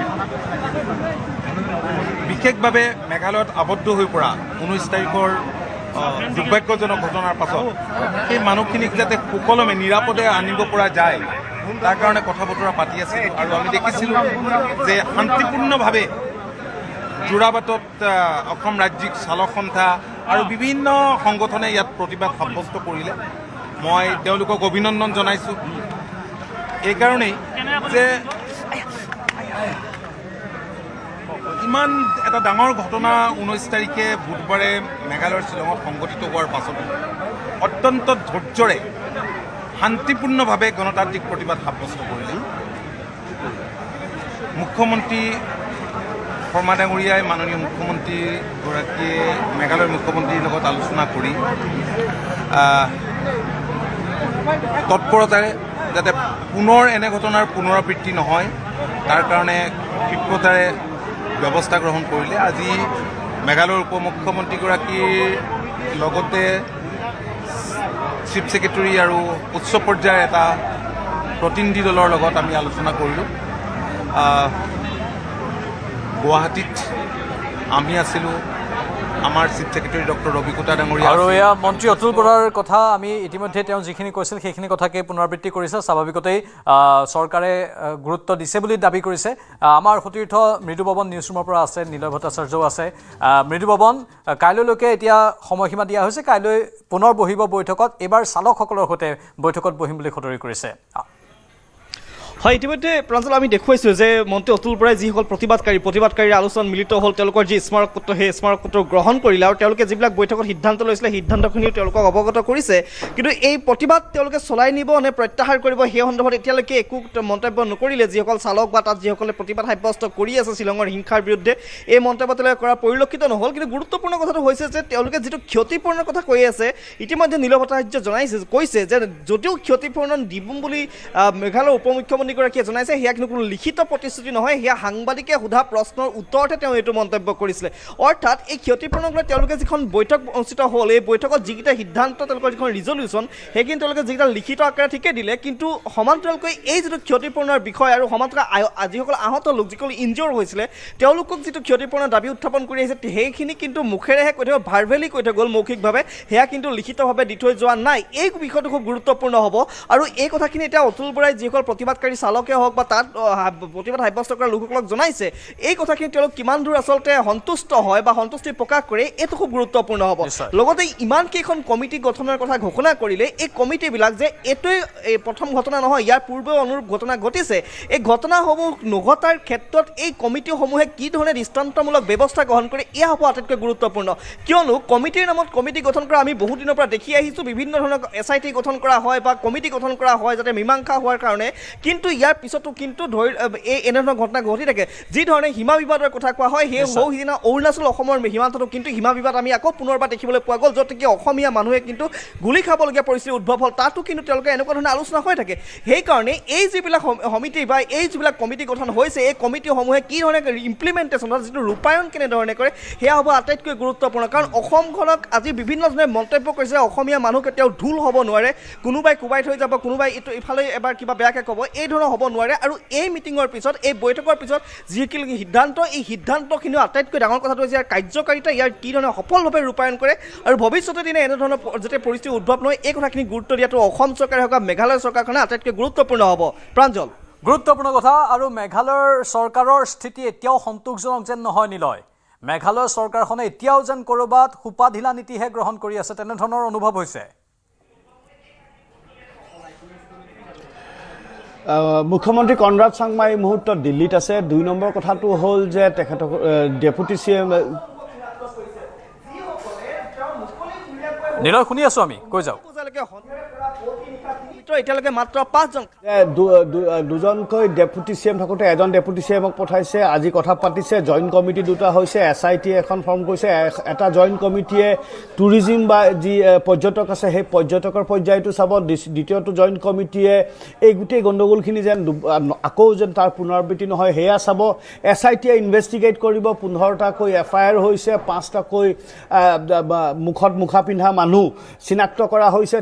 বিশেষভাৱে মেঘালয়ত আবদ্ধ হৈ পৰা 19 তাৰিখৰ দুৰ্ভাগ্যজনক ঘটনাৰ পাছত সেই মানুহখিনিক যাতে সুকলমে নিৰাপদে আনিব পৰা যায় তাৰ কাৰণে কথা বতৰা পাতি আছিল আৰু আমি দেখিছিলোঁ যে শান্তিপূৰ্ণভাৱে যোৰাবাটত অসম ৰাজ্যিক চালক সন্থা আৰু বিভিন্ন সংগঠনে ইয়াত প্ৰতিবাদ সাব্যস্ত কৰিলে মই তেওঁলোকক অভিনন্দন জনাইছোঁ এইকাৰণেই যে ইমান এটা ডাঙৰ ঘটনা 19 তাৰিখে বুধবাৰে মেঘালয়ৰ শ্বিলঙত সংঘটিত হোৱাৰ পাছতো অত্যন্ত ধৈৰ্যৰে শান্তিপূৰ্ণভাৱে গণতান্ত্ৰিক প্ৰতিবাদ সাব্যস্ত কৰিলে মুখ্যমন্ত্ৰী শৰ্মা ডাঙৰীয়াই মাননীয় মুখ্যমন্ত্ৰীগৰাকীয়ে মেঘালয়ৰ মুখ্যমন্ত্ৰীৰ লগত আলোচনা কৰি তৎপৰতাৰে যাতে পুনৰ এনে ঘটনাৰ পুনৰাবৃত্তি নহয় তাৰ কাৰণে ক্ষিপ্ৰতাৰে ব্যৱস্থা গ্ৰহণ কৰিলে আজি মেঘালয়ৰ উপ মুখ্যমন্ত্ৰীগৰাকীৰ লগতে চিফ ছেক্ৰেটাৰী আৰু উচ্চ পৰ্যায়ৰ এটা প্ৰতিনিধি দলৰ লগত আমি আলোচনা কৰিলোঁ গুৱাহাটীত আমি আছিলোঁ আমাৰ চিফ ছেক্ৰেটাৰী ডক্টৰ ৰবিকুটা ডাঙৰীয়া আৰু এয়া মন্ত্ৰী অতুল বৰাৰ কথা আমি ইতিমধ্যে তেওঁ যিখিনি কৈছিল সেইখিনি কথাকে পুনৰাবৃত্তি কৰিছে স্বাভাৱিকতেই চৰকাৰে গুৰুত্ব দিছে বুলি দাবী কৰিছে আমাৰ সতীৰ্থ মৃদুপৱন নিউজ ৰুমৰ পৰা আছে নিলয় ভট্টাচাৰ্যও আছে মৃদুপৱন কাইলৈলৈকে এতিয়া সময়সীমা দিয়া হৈছে কাইলৈ পুনৰ বহিব বৈঠকত এইবাৰ চালকসকলৰ সৈতে বৈঠকত বহিম বুলি সদৰি কৰিছে হয় ইতিমধ্যে প্ৰাঞ্জল আমি দেখুৱাইছোঁ যে মন্ত্ৰী অতুল বৰাই যিসকল প্ৰতিবাদকাৰীৰ আলোচনাত মিলিত হ'ল তেওঁলোকৰ যি স্মাৰক পত্ৰ সেই স্মাৰক পত্ৰ গ্ৰহণ কৰিলে আৰু তেওঁলোকে যিবিলাক বৈঠকত সিদ্ধান্ত লৈছিলে সিদ্ধান্তখিনিও তেওঁলোকক অৱগত কৰিছে কিন্তু এই প্ৰতিবাদ তেওঁলোকে চলাই নিব নে প্ৰত্যাহাৰ কৰিব সেই সন্দৰ্ভত এতিয়ালৈকে একো মন্তব্য নকৰিলে যিসকল চালক বা তাত যিসকলে প্ৰতিবাদ সাব্যস্ত কৰি আছে শ্বিলঙৰ হিংসাৰ বিৰুদ্ধে এই মন্তব্য তেওঁলোকে কৰা পৰিলক্ষিত নহ'ল কিন্তু গুৰুত্বপূৰ্ণ কথাটো হৈছে যে তেওঁলোকে যিটো ক্ষতিপূৰণৰ কথা কৈ আছে ইতিমধ্যে নীলয় ভট্টাচাৰ্য কৈছে যে যদিও ক্ষতিপূৰণ দিম বুলি মেঘালয়ৰ উপ মুখ্যমন্ত্ৰীগৰাকীয়ে জনাইছে সেয়া কিন্তু কোনো লিখিত প্ৰতিশ্ৰুতি নহয় সেয়া সাংবাদিকে সোধা প্ৰশ্নৰ উত্তৰতে তেওঁ এইটো মন্তব্য কৰিছিলে অৰ্থাৎ এই ক্ষতিপূৰণক লৈ তেওঁলোকে যিখন বৈঠক অনুষ্ঠিত হ'ল এই বৈঠকত যিকেইটা সিদ্ধান্ত তেওঁলোকৰ যিখন ৰিজলিউশ্যন সেইখিনি তেওঁলোকে যিকেইটা লিখিত আকাৰে ঠিকে দিলে কিন্তু সমান্তৰালকৈ এই যিটো ক্ষতিপূৰণৰ বিষয় আৰু সমান্তৰাল যিসকল আহত লোক যিসকল ইনজিয়ৰ হৈছিলে তেওঁলোকক যিটো ক্ষতিপূৰণৰ দাবী উত্থাপন কৰি আহিছে সেইখিনি কিন্তু মুখেৰেহে কৈ থৈ ভাৰ্বেলি কৈ থৈ গ'ল মৌখিকভাৱে সেয়া কিন্তু লিখিতভাৱে দি থৈ যোৱা নাই এই বিষয়টো খুব গুৰুত্বপূৰ্ণ হ'ব আৰু এই কথাখিনি এতিয়া অতুল বৰাই যিসকল প্ৰতিবাদকাৰী চালকে হওক বা তাত প্ৰতিবাদ সাব্যস্ত কৰা লোকসকলক জনাইছে এই কথাখিনি তেওঁলোক কিমান দূৰ আচলতে সন্তুষ্ট হয় বা সন্তুষ্টি প্ৰকাশ কৰে এইটো খুব গুৰুত্বপূৰ্ণ হ'ব লগতে ইমানকেইখন কমিটি গঠনৰ কথা ঘোষণা কৰিলে এই কমিটিবিলাক যে এইটোৱে এই প্ৰথম ঘটনা নহয় ইয়াৰ পূৰ্বেও অনুৰূপ ঘটনা ঘটিছে এই ঘটনাসমূহ নঘটাৰ ক্ষেত্ৰত এই কমিটিসমূহে কি ধৰণে দৃষ্টান্তমূলক ব্যৱস্থা গ্ৰহণ কৰে এয়া হ'ব আটাইতকৈ গুৰুত্বপূৰ্ণ কিয়নো কমিটিৰ নামত কমিটি গঠন কৰা আমি বহু দিনৰ পৰা দেখি আহিছোঁ বিভিন্ন ধৰণৰ SIT গঠন কৰা হয় বা কমিটি গঠন কৰা হয় যাতে মীমাংসা হোৱাৰ কাৰণে কিন্তু ইয়াৰ পিছতো কিন্তু এনেধৰণৰ ঘটনা ঘটি থাকে যি ধৰণে সীমা বিবাদৰ কথা কোৱা হয় সেই সৌ সিদিনা অৰুণাচল অসমৰ সীমান্ততো কিন্তু সীমা বিবাদ আমি আকৌ পুনৰবাৰ দেখিবলৈ পোৱা গ'ল য'ত কি অসমীয়া মানুহে কিন্তু গুলি খাবলগীয়া পৰিস্থিতি উদ্ভৱ হ'ল তাতো কিন্তু তেওঁলোকে এনেকুৱা ধৰণৰ আলোচনা হৈ থাকে সেইকাৰণে এই যিবিলাক সমিতি বা এই যিবিলাক কমিটি গঠন হৈছে এই কমিটিসমূহে কি ধৰণে ইমপ্লিমেণ্টেশ্যন যিটো ৰূপায়ণ কেনেধৰণে কৰে সেয়া হ'ব আটাইতকৈ গুৰুত্বপূৰ্ণ কাৰণ অসমখনক আজি বিভিন্ন ধৰণে মন্তব্য কৰিছে অসমীয়া মানুহ কেতিয়াও ঢোল হ'ব নোৱাৰে কোনোবাই কোবাই থৈ যাব কোনোবাই এইটো ইফালে এবাৰ কিবা বেয়াকৈ ক'ব এই ধৰণৰ হ'ব নোৱাৰে আৰু এই মিটিঙৰ পিছত এই বৈঠকৰ পিছত যিখিনি সিদ্ধান্ত এই সিদ্ধান্তখিনিও আটাইতকৈ ডাঙৰ কথাটো হৈছে ইয়াৰ কাৰ্যকাৰিতা ইয়াৰ কি ধৰণে সফলভাৱে ৰূপায়ণ কৰে আৰু ভৱিষ্যতৰ দিনে এনেধৰণৰ যাতে পৰিস্থিতি উদ্ভৱ নহয় এই কথাখিনি গুৰুত্ব দিয়াটো অসম চৰকাৰে হওক বা মেঘালয় চৰকাৰখনে আটাইতকৈ গুৰুত্বপূৰ্ণ হ'ব প্ৰাঞ্জল গুৰুত্বপূৰ্ণ কথা আৰু মেঘালয়ৰ চৰকাৰৰ স্থিতি এতিয়াও সন্তোষজনক যেন নহয় নিলয় মেঘালয় চৰকাৰখনে এতিয়াও যেন ক'ৰবাত সোপা ঢিলা নীতিহে গ্ৰহণ কৰি আছে তেনেধৰণৰ অনুভৱ হৈছে মুখ্যমন্ত্ৰী কনৰাড চাংমা এই মুহূৰ্তত দিল্লীত আছে 2 নম্বৰ কথাটো হ'ল যে তেখেতক ডেপুটি CM নিলয় শুনি আছো আমি কৈ যাওক এতিয়ালৈকে মাত্ৰ 5জন দুজনকৈ ডেপুটি CM থাকোঁতে এজন ডেপুটি CMক পঠাইছে আজি কথা পাতিছে জইণ্ট কমিটি দুটা হৈছে SIT এখন ফৰ্ম কৰিছে এটা জইণ্ট কমিটিয়ে টুৰিজিম বা যি পৰ্যটক আছে সেই পৰ্যটকৰ পৰ্যায়টো চাব দ্বিতীয়টো জইণ্ট কমিটিয়ে এই গোটেই গণ্ডগোলখিনি যেন আকৌ যেন তাৰ পুনৰাবৃত্তি নহয় সেয়া চাব SITয়ে ইনভেষ্টিগেট কৰিব 15টাকৈ FIR হৈছে 5টাকৈ মুখত মুখা পিন্ধা মানুহ চিনাক্ত কৰা হৈছে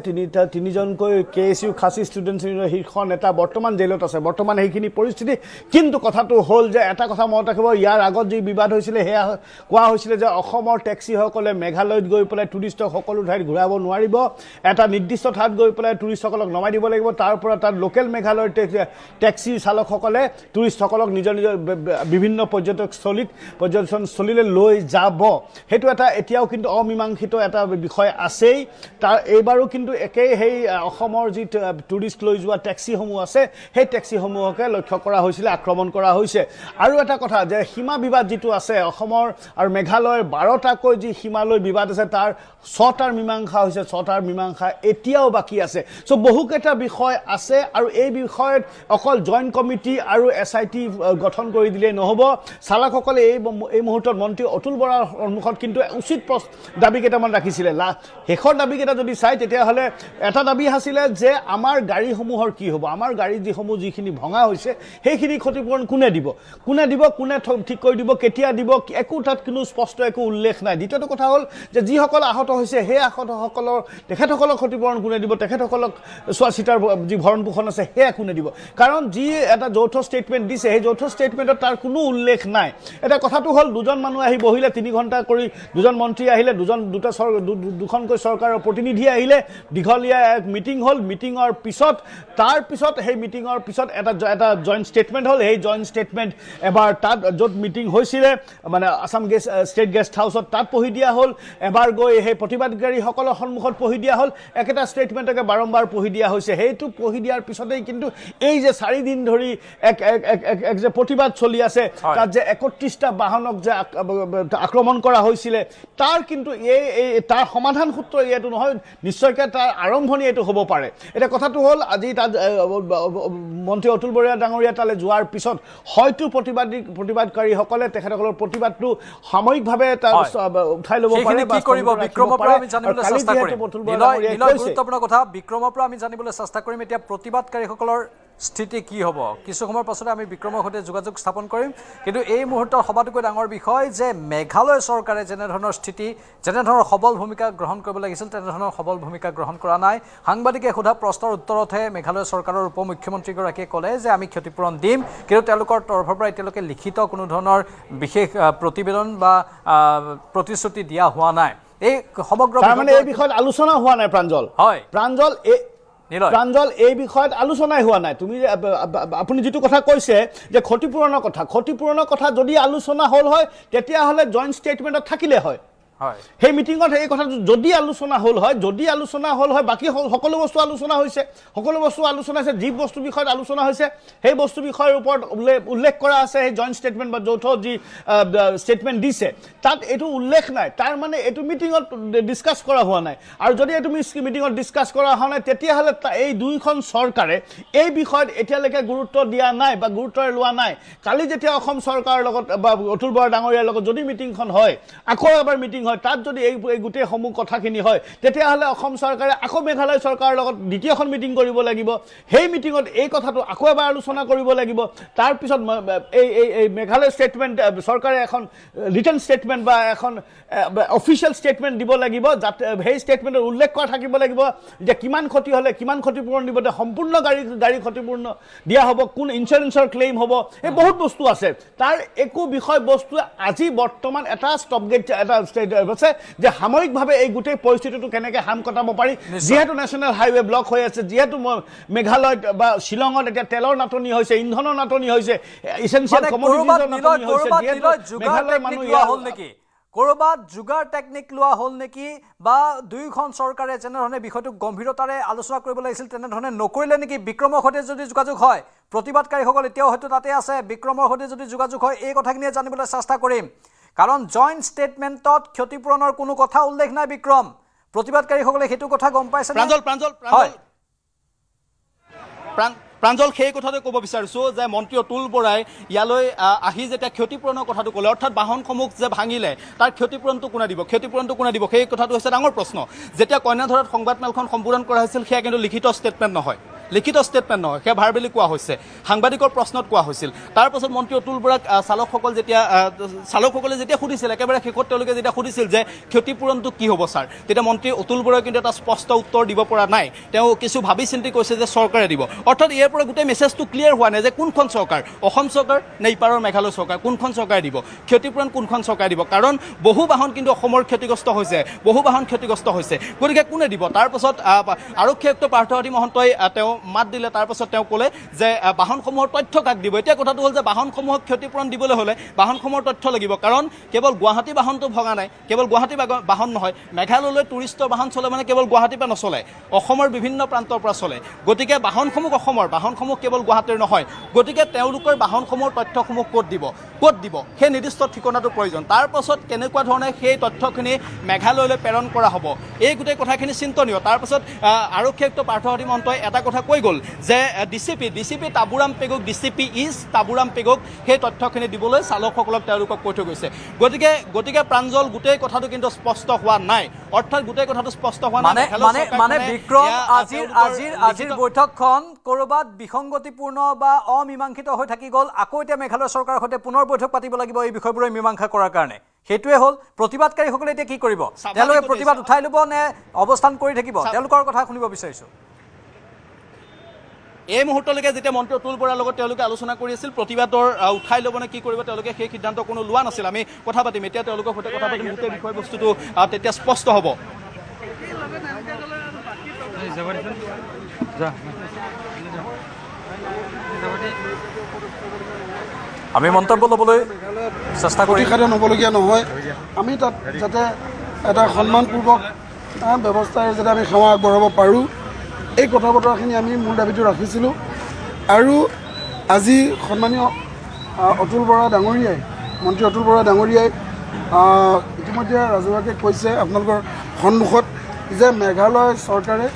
তিনিজনকৈ KSU খাচী ষ্টুডেণ্টছ ইউনিয়নৰ শীৰ্ষ নেতা বৰ্তমান জেলত আছে বৰ্তমান সেইখিনি পৰিস্থিতি কিন্তু কথাটো হ'ল যে এটা কথা মনত ৰাখিব ইয়াৰ আগত যি বিবাদ হৈছিলে সেয়া কোৱা হৈছিলে যে অসমৰ টেক্সিসকলে মেঘালয়ত গৈ পেলাই টুৰিষ্টক সকলো ঠাইত ঘূৰাব নোৱাৰিব এটা নিৰ্দিষ্ট ঠাইত গৈ পেলাই টুৰিষ্টসকলক নমাই দিব লাগিব তাৰ পৰা তাত লোকেল মেঘালয়ৰ টেক্সি চালকসকলে টুৰিষ্টসকলক নিজৰ বিভিন্ন পৰ্যটনস্থলীলৈ লৈ যাব সেইটো এটা এতিয়াও কিন্তু অমীমাংসিত এটা বিষয় আছেই তাৰ এইবাৰো কিন্তু একেই সেই অসমৰ যি টুৰিষ্ট লৈ যোৱা টেক্সিসমূহ আছে সেই টেক্সিসমূহকে লক্ষ্য কৰা হৈছিলে আক্ৰমণ কৰা হৈছে আৰু এটা কথা যে সীমা বিবাদ যিটো আছে অসমৰ আৰু মেঘালয়ৰ 12টাকৈ যি সীমালৈ বিবাদ আছে তাৰ 6টাৰ মীমাংসা হৈছে 6টাৰ মীমাংসা এতিয়াও বাকী আছে সো বহুকেইটা বিষয় আছে আৰু এই বিষয়ত অকল জইণ্ট কমিটি আৰু SIT গঠন কৰি দিলে নহ'ব চালকসকলে এই মুহূৰ্তত মন্ত্ৰী অতুল বৰাৰ সন্মুখত কিন্তু উচিত দাবী কেইটামান ৰাখিছিলে শেষৰ দাবীকেইটা যদি চাই তেতিয়াহ'লে এটা দাবী আছিলে যে আমাৰ গাড়ীসমূহৰ কি হ'ব আমাৰ গাড়ী যিখিনি ভঙা হৈছে সেইখিনি ক্ষতিপূৰণ কোনে দিব কোনে ঠিক কৰি দিব কেতিয়া দিব একো তাত কোনো স্পষ্ট একো উল্লেখ নাই দ্বিতীয়টো কথা হ'ল যে যিসকল আহত হৈছে সেই আহতসকলৰ তেখেতসকলক ক্ষতিপূৰণ কোনে দিব তেখেতসকলক চোৱা চিতাৰ যি ভৰণ পোষণ আছে সেয়া কোনে দিব কাৰণ যি এটা যৌথ ষ্টেটমেণ্ট দিছে সেই যৌথ ষ্টেটমেণ্টত তাৰ কোনো উল্লেখ নাই এটা কথাটো হ'ল দুজন মানুহ আহি বহিলে 3 ঘণ্টা কৰি দুজন মন্ত্ৰী আহিলে দুখনকৈ চৰকাৰৰ প্ৰতিনিধি আহিলে দীঘলীয়া এক মিটিং হ'ল মিটিঙৰ পিছত তাৰ পিছত সেই মিটিঙৰ পিছত এটা জইণ্ট ষ্টেটমেণ্ট হ'ল সেই জইণ্ট ষ্টেটমেণ্ট এবাৰ তাত য'ত মিটিং হৈছিলে মানে আছাম ষ্টেট গেষ্ট হাউচত তাত পঢ়ি দিয়া হ'ল এবাৰ গৈ সেই প্ৰতিবাদকাৰীসকলৰ সন্মুখত পঢ়ি দিয়া হ'ল একেটা ষ্টেটমেণ্টকে বাৰম্বাৰ পঢ়ি দিয়া হৈছে সেইটো পঢ়ি দিয়াৰ পিছতেই কিন্তু এই যে 4 দিন ধৰি এক যে প্ৰতিবাদ চলি আছে তাত যে 31টা বাহনক যে আক্ৰমণ কৰা হৈছিলে তাৰ কিন্তু তাৰ সমাধান সূত্ৰ এইটো নহয় নিশ্চয়কৈ তাৰ আৰম্ভণি এইটো হ'ব পাৰে এটা কথাটো হ'ল আজি তাত মন্ত্ৰী অতুল বৰা ডাঙৰীয়া তালৈ যোৱাৰ পিছত হয়তো প্ৰতিবাদকাৰীসকলে তেখেতসকলৰ প্ৰতিবাদটো সাময়িকভাৱে উঠাই ল'ব পাৰে কি কৰিব বিক্ৰমৰ পৰা আমি জানিবলৈ চেষ্টা কৰিম গুৰুত্বপূৰ্ণ কথা বিক্ৰমৰ পৰা আমি জানিবলৈ চেষ্টা কৰিম এতিয়া প্ৰতিবাদকাৰীসকলৰ স্থিতি কি হ'ব কিছু সময়ৰ পাছতে আমি বিক্ৰমৰ সৈতে যোগাযোগ স্থাপন কৰিম কিন্তু এই মুহূৰ্তৰ সবাতোকৈ ডাঙৰ বিষয় যে মেঘালয় চৰকাৰে যেনেধৰণৰ স্থিতি যেনেধৰণৰ সবল ভূমিকা গ্ৰহণ কৰিব লাগিছিল তেনেধৰণৰ সবল ভূমিকা গ্ৰহণ কৰা নাই সাংবাদিকে সোধা প্ৰশ্নৰ উত্তৰতহে মেঘালয় চৰকাৰৰ উপ মুখ্যমন্ত্ৰীগৰাকীয়ে ক'লে যে আমি ক্ষতিপূৰণ দিম কিন্তু তেওঁলোকৰ তৰফৰ পৰা এতিয়ালৈকে লিখিত কোনো ধৰণৰ বিশেষ প্ৰতিবেদন বা প্ৰতিশ্ৰুতি দিয়া হোৱা নাই এই সমগ্ৰ মানে এই বিষয়ত আলোচনা হোৱা নাই প্ৰাঞ্জল এই বিষয়ত আলোচনাই হোৱা নাই তুমি আপুনি যিটো কথা কৈছে যে ক্ষতিপূৰণৰ কথা যদি আলোচনা হ'ল হয় তেতিয়াহ'লে জইণ্ট ষ্টেটমেণ্টত থাকিলে হয় সেই মিটিঙত এই কথা যদি আলোচনা হ'ল হয় বাকী সকলো বস্তু আলোচনা হৈছে যি বস্তু বিষয়ত আলোচনা হৈছে সেই বস্তু বিষয়ৰ ওপৰত উল্লেখ কৰা আছে সেই জইণ্ট ষ্টেটমেণ্ট বা যৌথ যি ষ্টেটমেণ্ট দিছে তাত এইটো উল্লেখ নাই তাৰ মানে এইটো মিটিঙত ডিছকাছ কৰা হোৱা নাই আৰু যদি এইটো মিটিঙত ডিছকাছ কৰা হোৱা নাই তেতিয়াহ'লে এই দুইখন চৰকাৰে এই বিষয়ত এতিয়ালৈকে গুৰুত্ব দিয়া নাই বা গুৰুত্ব লোৱা নাই কালি যেতিয়া অসম চৰকাৰৰ লগত বা অতুল বৰা ডাঙৰীয়াৰ লগত যদি মিটিংখন হয় আকৌ এবাৰ মিটিং হয় তাত যদি এই গোটেই সমূহ কথাখিনি হয় তেতিয়াহ'লে অসম চৰকাৰে আকৌ মেঘালয় চৰকাৰৰ লগত দ্বিতীয়খন মিটিং কৰিব লাগিব সেই মিটিঙত এই কথাটো আকৌ এবাৰ আলোচনা কৰিব লাগিব তাৰপিছত এই মেঘালয় ষ্টেটমেণ্ট চৰকাৰে এখন ৰিটাৰ্ণ ষ্টেটমেণ্ট বা এখন অফিচিয়েল ষ্টেটমেণ্ট দিব লাগিব যাতে সেই ষ্টেটমেণ্টত উল্লেখ কৰা থাকিব লাগিব যে কিমান ক্ষতি হ'লে কিমান ক্ষতিপূৰণ দিব সম্পূৰ্ণ গাড়ী ক্ষতিপূৰ্ণ দিয়া হ'ব কোন ইঞ্চুৰেঞ্চৰ ক্লেইম হ'ব এই বহুত বস্তু আছে তাৰ একো বিষয়বস্তু আজি বৰ্তমান এটা ষ্টপগেট এটা আছে যে সাময়িকভাৱে এই গোটেই পৰিস্থিতিটো কেনেকৈ হাম কটাব পাৰি যিহেতু নেশ্যনেল হাইৱে ব্লক হৈ আছে যিহেতু মেঘালয়ত বা শ্বিলঙত এতিয়া তেলৰ নাটনি হৈছে ইন্ধনৰ নাটনি হৈছে ইছেঞ্চিয়েল কমোডিটিজৰ নাটনি হৈছে যিহেতু মেঘালয়ৰ মানুহ ক'ৰবাত যোগাৰ টেকনিক লোৱা হ'ল নেকি বা দুয়োখন চৰকাৰে যেনেধৰণে বিষয়টোক গম্ভীৰতাৰে আলোচনা কৰিব লাগিছিল তেনেধৰণে নকৰিলে নেকি বিক্ৰমৰ সৈতে যদি যোগাযোগ হয় প্ৰতিবাদকাৰীসকল এতিয়াও হয়তো তাতে আছে বিক্ৰমৰ সৈতে যদি যোগাযোগ হয় এই কথাখিনিয়ে জানিবলৈ চেষ্টা কৰিম কাৰণ জইণ্ট ষ্টেটমেণ্টত ক্ষতিপূৰণৰ কোনো কথা উল্লেখ নাই বিক্ৰম প্ৰতিবাদকাৰীসকলে সেইটো কথা গম পাইছে প্ৰাঞ্জল সেই কথাটো ক'ব বিচাৰিছোঁ যে মন্ত্ৰী অতুল বৰাই ইয়ালৈ আহি যেতিয়া ক্ষতিপূৰণৰ কথাটো ক'লে অৰ্থাৎ বাহনসমূহ যে ভাঙিলে তাৰ ক্ষতিপূৰণটো কোনে দিব সেই কথাটো হৈছে ডাঙৰ প্ৰশ্ন যেতিয়া কন্যাধৰত সংবাদমেলখন সম্বোধন কৰা হৈছিল সেয়া কিন্তু লিখিত ষ্টেটমেণ্ট নহয় সেয়া ভাৰ্বেলি কোৱা হৈছে সাংবাদিকৰ প্ৰশ্নত কোৱা হৈছিল তাৰপাছত মন্ত্ৰী অতুল বৰাক চালকসকলে যেতিয়া সুধিছিল একেবাৰে শেষত তেওঁলোকে যেতিয়া সুধিছিল যে ক্ষতিপূৰণটো কি হ'ব ছাৰ তেতিয়া মন্ত্ৰী অতুল বৰাই কিন্তু এটা স্পষ্ট উত্তৰ দিব পৰা নাই তেওঁ কিছু ভাবি চিন্তি কৈছে যে চৰকাৰে দিব অৰ্থাৎ ইয়াৰ পৰা গোটেই মেছেজটো ক্লিয়াৰ হোৱা নাই যে কোনখন চৰকাৰ অসম চৰকাৰ নে ইপাৰৰ মেঘালয় চৰকাৰ কোনখন চৰকাৰে দিব ক্ষতিপূৰণ কোনখন চৰকাৰে দিব কাৰণ বহু বাহন কিন্তু অসমৰ ক্ষতিগ্ৰস্ত হৈছে গতিকে কোনে দিব তাৰপাছত আৰক্ষী আয়ুক্ত পাৰ্থসাৰথী মহন্তই তেওঁ মাত দিলে তাৰপাছত তেওঁ ক'লে যে বাহনসমূহৰ তথ্য কাক দিব এতিয়া কথাটো হ'ল যে বাহনসমূহক ক্ষতিপূৰণ দিবলৈ হ'লে বাহনসমূহৰ তথ্য লাগিব কাৰণ কেৱল গুৱাহাটী বাহনটো ভঙা নাই কেৱল গুৱাহাটী বাহন নহয় মেঘালয়লৈ টুৰিষ্টৰ বাহন চলে মানে কেৱল গুৱাহাটীৰ পৰা নচলে অসমৰ বিভিন্ন প্ৰান্তৰ পৰা চলে গতিকে বাহনসমূহ অসমৰ বাহনসমূহ কেৱল গুৱাহাটীৰ নহয় গতিকে তেওঁলোকৰ বাহনসমূহৰ তথ্যসমূহ ক'ত দিব সেই নিৰ্দিষ্ট ঠিকনাটোৰ প্ৰয়োজন তাৰপাছত কেনেকুৱা ধৰণে সেই তথ্যখিনি মেঘালয়লৈ প্ৰেৰণ কৰা হ'ব এই গোটেই কথাখিনি চিন্তনীয় তাৰপাছত আৰক্ষী আয়ুক্ত পাৰ্থসাৰথী মহন্তই এটা কথা কৈ গ'ল যে ডিচিপি তাবুৰাম পেগুক তাবুৰাম পেগুক সেই তথ্যখিনি দিবলৈ চালকসকলক তেওঁলোকক কৈ থৈ গৈছে গতিকে প্ৰাঞ্জল গোটেই কথাটো কিন্তু স্পষ্ট হোৱা নাই অৰ্থাৎ গোটেই কথাটো স্পষ্ট হোৱা নাই মানে বিক্ৰম আজিৰ বৈঠকখন ক'ৰবাত বিসংগতিপূৰ্ণ বা অমীমাংসিত হৈ থাকি গ'ল আকৌ এতিয়া মেঘালয় চৰকাৰৰ সৈতে পুনৰ বৈঠক পাতিব লাগিব এই বিষয়বোৰৰ মীমাংসা কৰাৰ কাৰণে সেইটোৱে হ'ল প্ৰতিবাদকাৰীসকলে এতিয়া কি কৰিব তেওঁলোকে প্ৰতিবাদ উঠাই ল'ব নে অৱস্থান কৰি থাকিব তেওঁলোকৰ কথা শুনিব বিচাৰিছোঁ এই মুহূৰ্তলৈকে যেতিয়া মন্ত্ৰী অতুল বৰাৰ লগত তেওঁলোকে আলোচনা কৰি আছিল প্ৰতিবাদৰ উঠাই ল'ব নে কি কৰিব তেওঁলোকে সেই সিদ্ধান্ত কোনো লোৱা নাছিল আমি কথা পাতিম এতিয়া তেওঁলোকৰ সৈতে কথা পাতিম গোটেই বিষয়বস্তুটো তেতিয়া স্পষ্ট হ'ব আমি মন্তব্য ল'বলৈ চেষ্টা কৰি হ'বলগীয়া নহয় আমি তাত যাতে এটা সন্মানপূৰ্বক ব্যৱস্থাৰে যাতে আমি সেৱা আগবঢ়াব পাৰোঁ এই কথা বতৰাখিনি আমি মূল দাবীটো ৰাখিছিলোঁ আৰু আজি সন্মানীয় অতুল বৰা ডাঙৰীয়াই মন্ত্ৰী অতুল বৰা ডাঙৰীয়াই ইতিমধ্যে ৰাজহুৱাকৈ কৈছে আপোনালোকৰ সন্মুখত যে মেঘালয় চৰকাৰে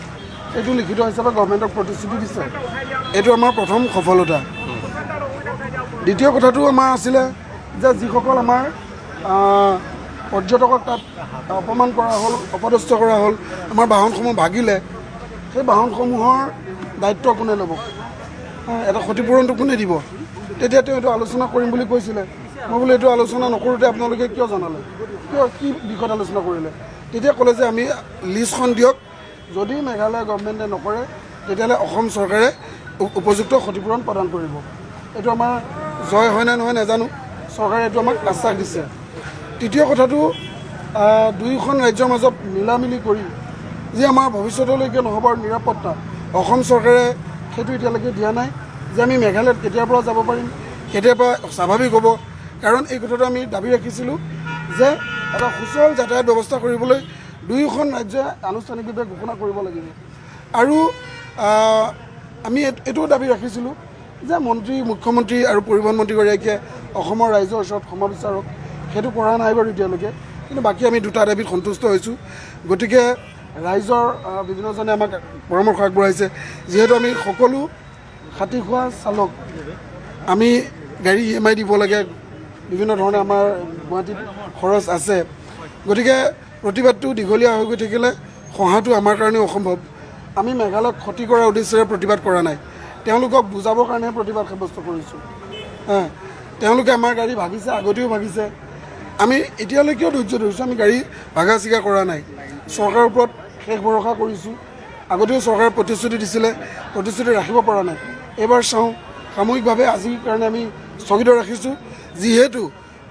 এইটো লিখিত হিচাপে গভৰ্ণমেণ্টক প্ৰতিশ্ৰুতি দিছে এইটো আমাৰ প্ৰথম সফলতা দ্বিতীয় কথাটো আমাৰ আছিলে যে যিসকল আমাৰ পৰ্যটকক তাত অপমান কৰা হ'ল অপদস্থ কৰা হ'ল আমাৰ বাহনসমূহ ভাগিলে সেই বাহনসমূহৰ দায়িত্ব কোনে ল'ব এটা ক্ষতিপূৰণটো কোনে দিব তেতিয়া তেওঁ এইটো আলোচনা কৰিম বুলি কৈছিলে মই বোলো এইটো আলোচনা নকৰোঁতে আপোনালোকে কিয় জনালে কি বিষয়ত আলোচনা কৰিলে তেতিয়া ক'লে যে আমি লিষ্টখন দিয়ক যদি মেঘালয় গভৰ্ণমেণ্টে নকৰে তেতিয়াহ'লে অসম চৰকাৰে উপযুক্ত ক্ষতিপূৰণ প্ৰদান কৰিব এইটো আমাৰ জয় হয় নে নহয় নাজানো চৰকাৰে এইটো আমাক আশ্বাস দিছে তৃতীয় কথাটো দুয়োখন ৰাজ্যৰ মাজত মিলামিলি কৰি যি আমাৰ ভৱিষ্যতলৈকে নহ'বৰ নিৰাপত্তা অসম চৰকাৰে সেইটো এতিয়ালৈকে দিয়া নাই যে আমি মেঘালয়ত কেতিয়াৰ পৰা যাব পাৰিম কেতিয়াৰ পৰা স্বাভাৱিক হ'ব কাৰণ এই কথাটো আমি দাবী ৰাখিছিলোঁ যে এটা সুচল যাতায়াত ব্যৱস্থা কৰিবলৈ দুয়োখন ৰাজ্যই আনুষ্ঠানিকভাৱে ঘোষণা কৰিব লাগিব আৰু আমি এইটোও দাবী ৰাখিছিলোঁ যে মুখ্যমন্ত্ৰী আৰু পৰিবহণ মন্ত্ৰীগৰাকীয়ে অসমৰ ৰাইজৰ ওচৰত ক্ষমা বিচাৰক সেইটো কৰা নাই বাৰু এতিয়ালৈকে কিন্তু বাকী আমি দুটা দাবীত সন্তুষ্ট হৈছোঁ গতিকে ৰাইজৰ বিভিন্নজনে আমাক পৰামৰ্শ আগবঢ়াইছে যিহেতু আমি সকলো খাটি খোৱা চালক আমি গাড়ী EMI দিব লাগে বিভিন্ন ধৰণে আমাৰ গুৱাহাটীত খৰচ আছে গতিকে প্ৰতিবাদটো দীঘলীয়া হৈ গৈ থাকিলে সহাটো আমাৰ কাৰণে অসম্ভৱ আমি মেঘালয়ক ক্ষতি কৰাৰ উদ্দেশ্যেৰে প্ৰতিবাদ কৰা নাই তেওঁলোকক বুজাবৰ কাৰণেহে প্ৰতিবাদ সাব্যস্ত কৰিছোঁ তেওঁলোকে আমাৰ গাড়ী ভাগিছে আগতেও ভাগিছে আমি এতিয়ালৈকেও ধৈৰ্য ধৰিছোঁ আমি গাড়ী ভাগা চিগা কৰা নাই চৰকাৰৰ ওপৰত শেষ ভৰসা কৰিছোঁ আগতেও চৰকাৰে প্ৰতিশ্ৰুতি দিছিলে প্ৰতিশ্ৰুতি ৰাখিব পৰা নাই এইবাৰ চাওঁ সামূহিকভাৱে আজিৰ কাৰণে আমি স্থগিত ৰাখিছোঁ যিহেতু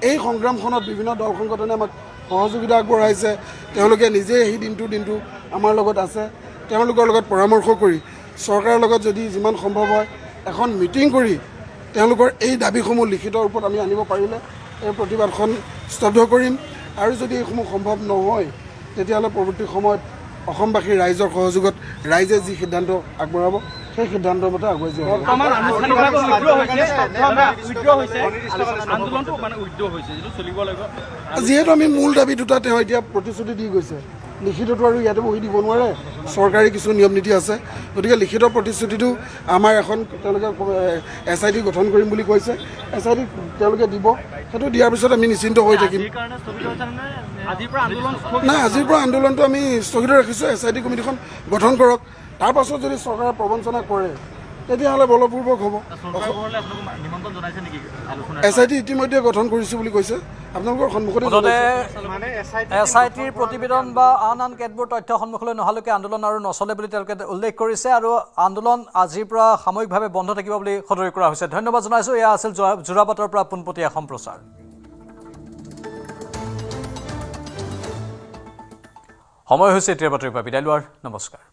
এই সংগ্ৰামখনত বিভিন্ন দল সংগঠনে আমাক সহযোগিতা আগবঢ়াইছে তেওঁলোকে নিজেই সেই দিনটো আমাৰ লগত আছে তেওঁলোকৰ লগত পৰামৰ্শ কৰি চৰকাৰৰ লগত যদি যিমান সম্ভৱ হয় এখন মিটিং কৰি তেওঁলোকৰ এই দাবীসমূহ লিখিত ৰূপত আমি আনিব পাৰিলে এই প্ৰতিবাদখন স্তব্ধ কৰিম আৰু যদি এইসমূহ সম্ভৱ নহয় তেতিয়াহ'লে পৰৱৰ্তী সময়ত অসমবাসী ৰাইজৰ সহযোগত ৰাইজে যি সিদ্ধান্ত আগবঢ়াব সেই সিদ্ধান্তৰ মতে আগুৱাই যোৱা হ'ব। যিহেতু আমি মূল দাবী দুটা তেওঁ এতিয়া প্ৰতিশ্ৰুতি দি গৈছে, লিখিতটো আৰু ইয়াতে বহি দিব নোৱাৰে, চৰকাৰী কিছু নিয়ম নীতি আছে, গতিকে লিখিত প্ৰতিশ্ৰুতিটো আমাৰ এখন তেওঁলোকে SIT গঠন কৰিম বুলি কৈছে, SIT তেওঁলোকে দিব, সেইটো দিয়াৰ পিছত আমি নিশ্চিন্ত হৈ থাকিম। নাই, আজিৰ পৰা আন্দোলনটো আমি স্থগিত ৰাখিছোঁ, SIT কমিটিখন গঠন কৰক, তাৰ পাছত যদি চৰকাৰে প্ৰবঞ্চনা কৰে তেতিয়াহ'লে বলপূৰ্বক হ'ব। SIT ইতিমধ্যে গঠন কৰিছোঁ বুলি কৈছে, আপোনালোকৰ সন্মুখতে SITৰ প্ৰতিবেদন বা আন কেতবোৰ তথ্য সন্মুখলৈ নহালৈকে আন্দোলন আৰু নচলে বুলি তেওঁলোকে উল্লেখ কৰিছে আৰু আন্দোলন আজিৰ পৰা সাময়িকভাৱে বন্ধ থাকিব বুলি সদৰি কৰা হৈছে। ধন্যবাদ জনাইছোঁ। এয়া আছিল যোৰাবাটৰ পৰা পোনপটীয়া সম্প্ৰচাৰ। সময় হৈছে এতিয়াৰ বাতৰিৰ পৰা বিদায় লোৱাৰ। নমস্কাৰ।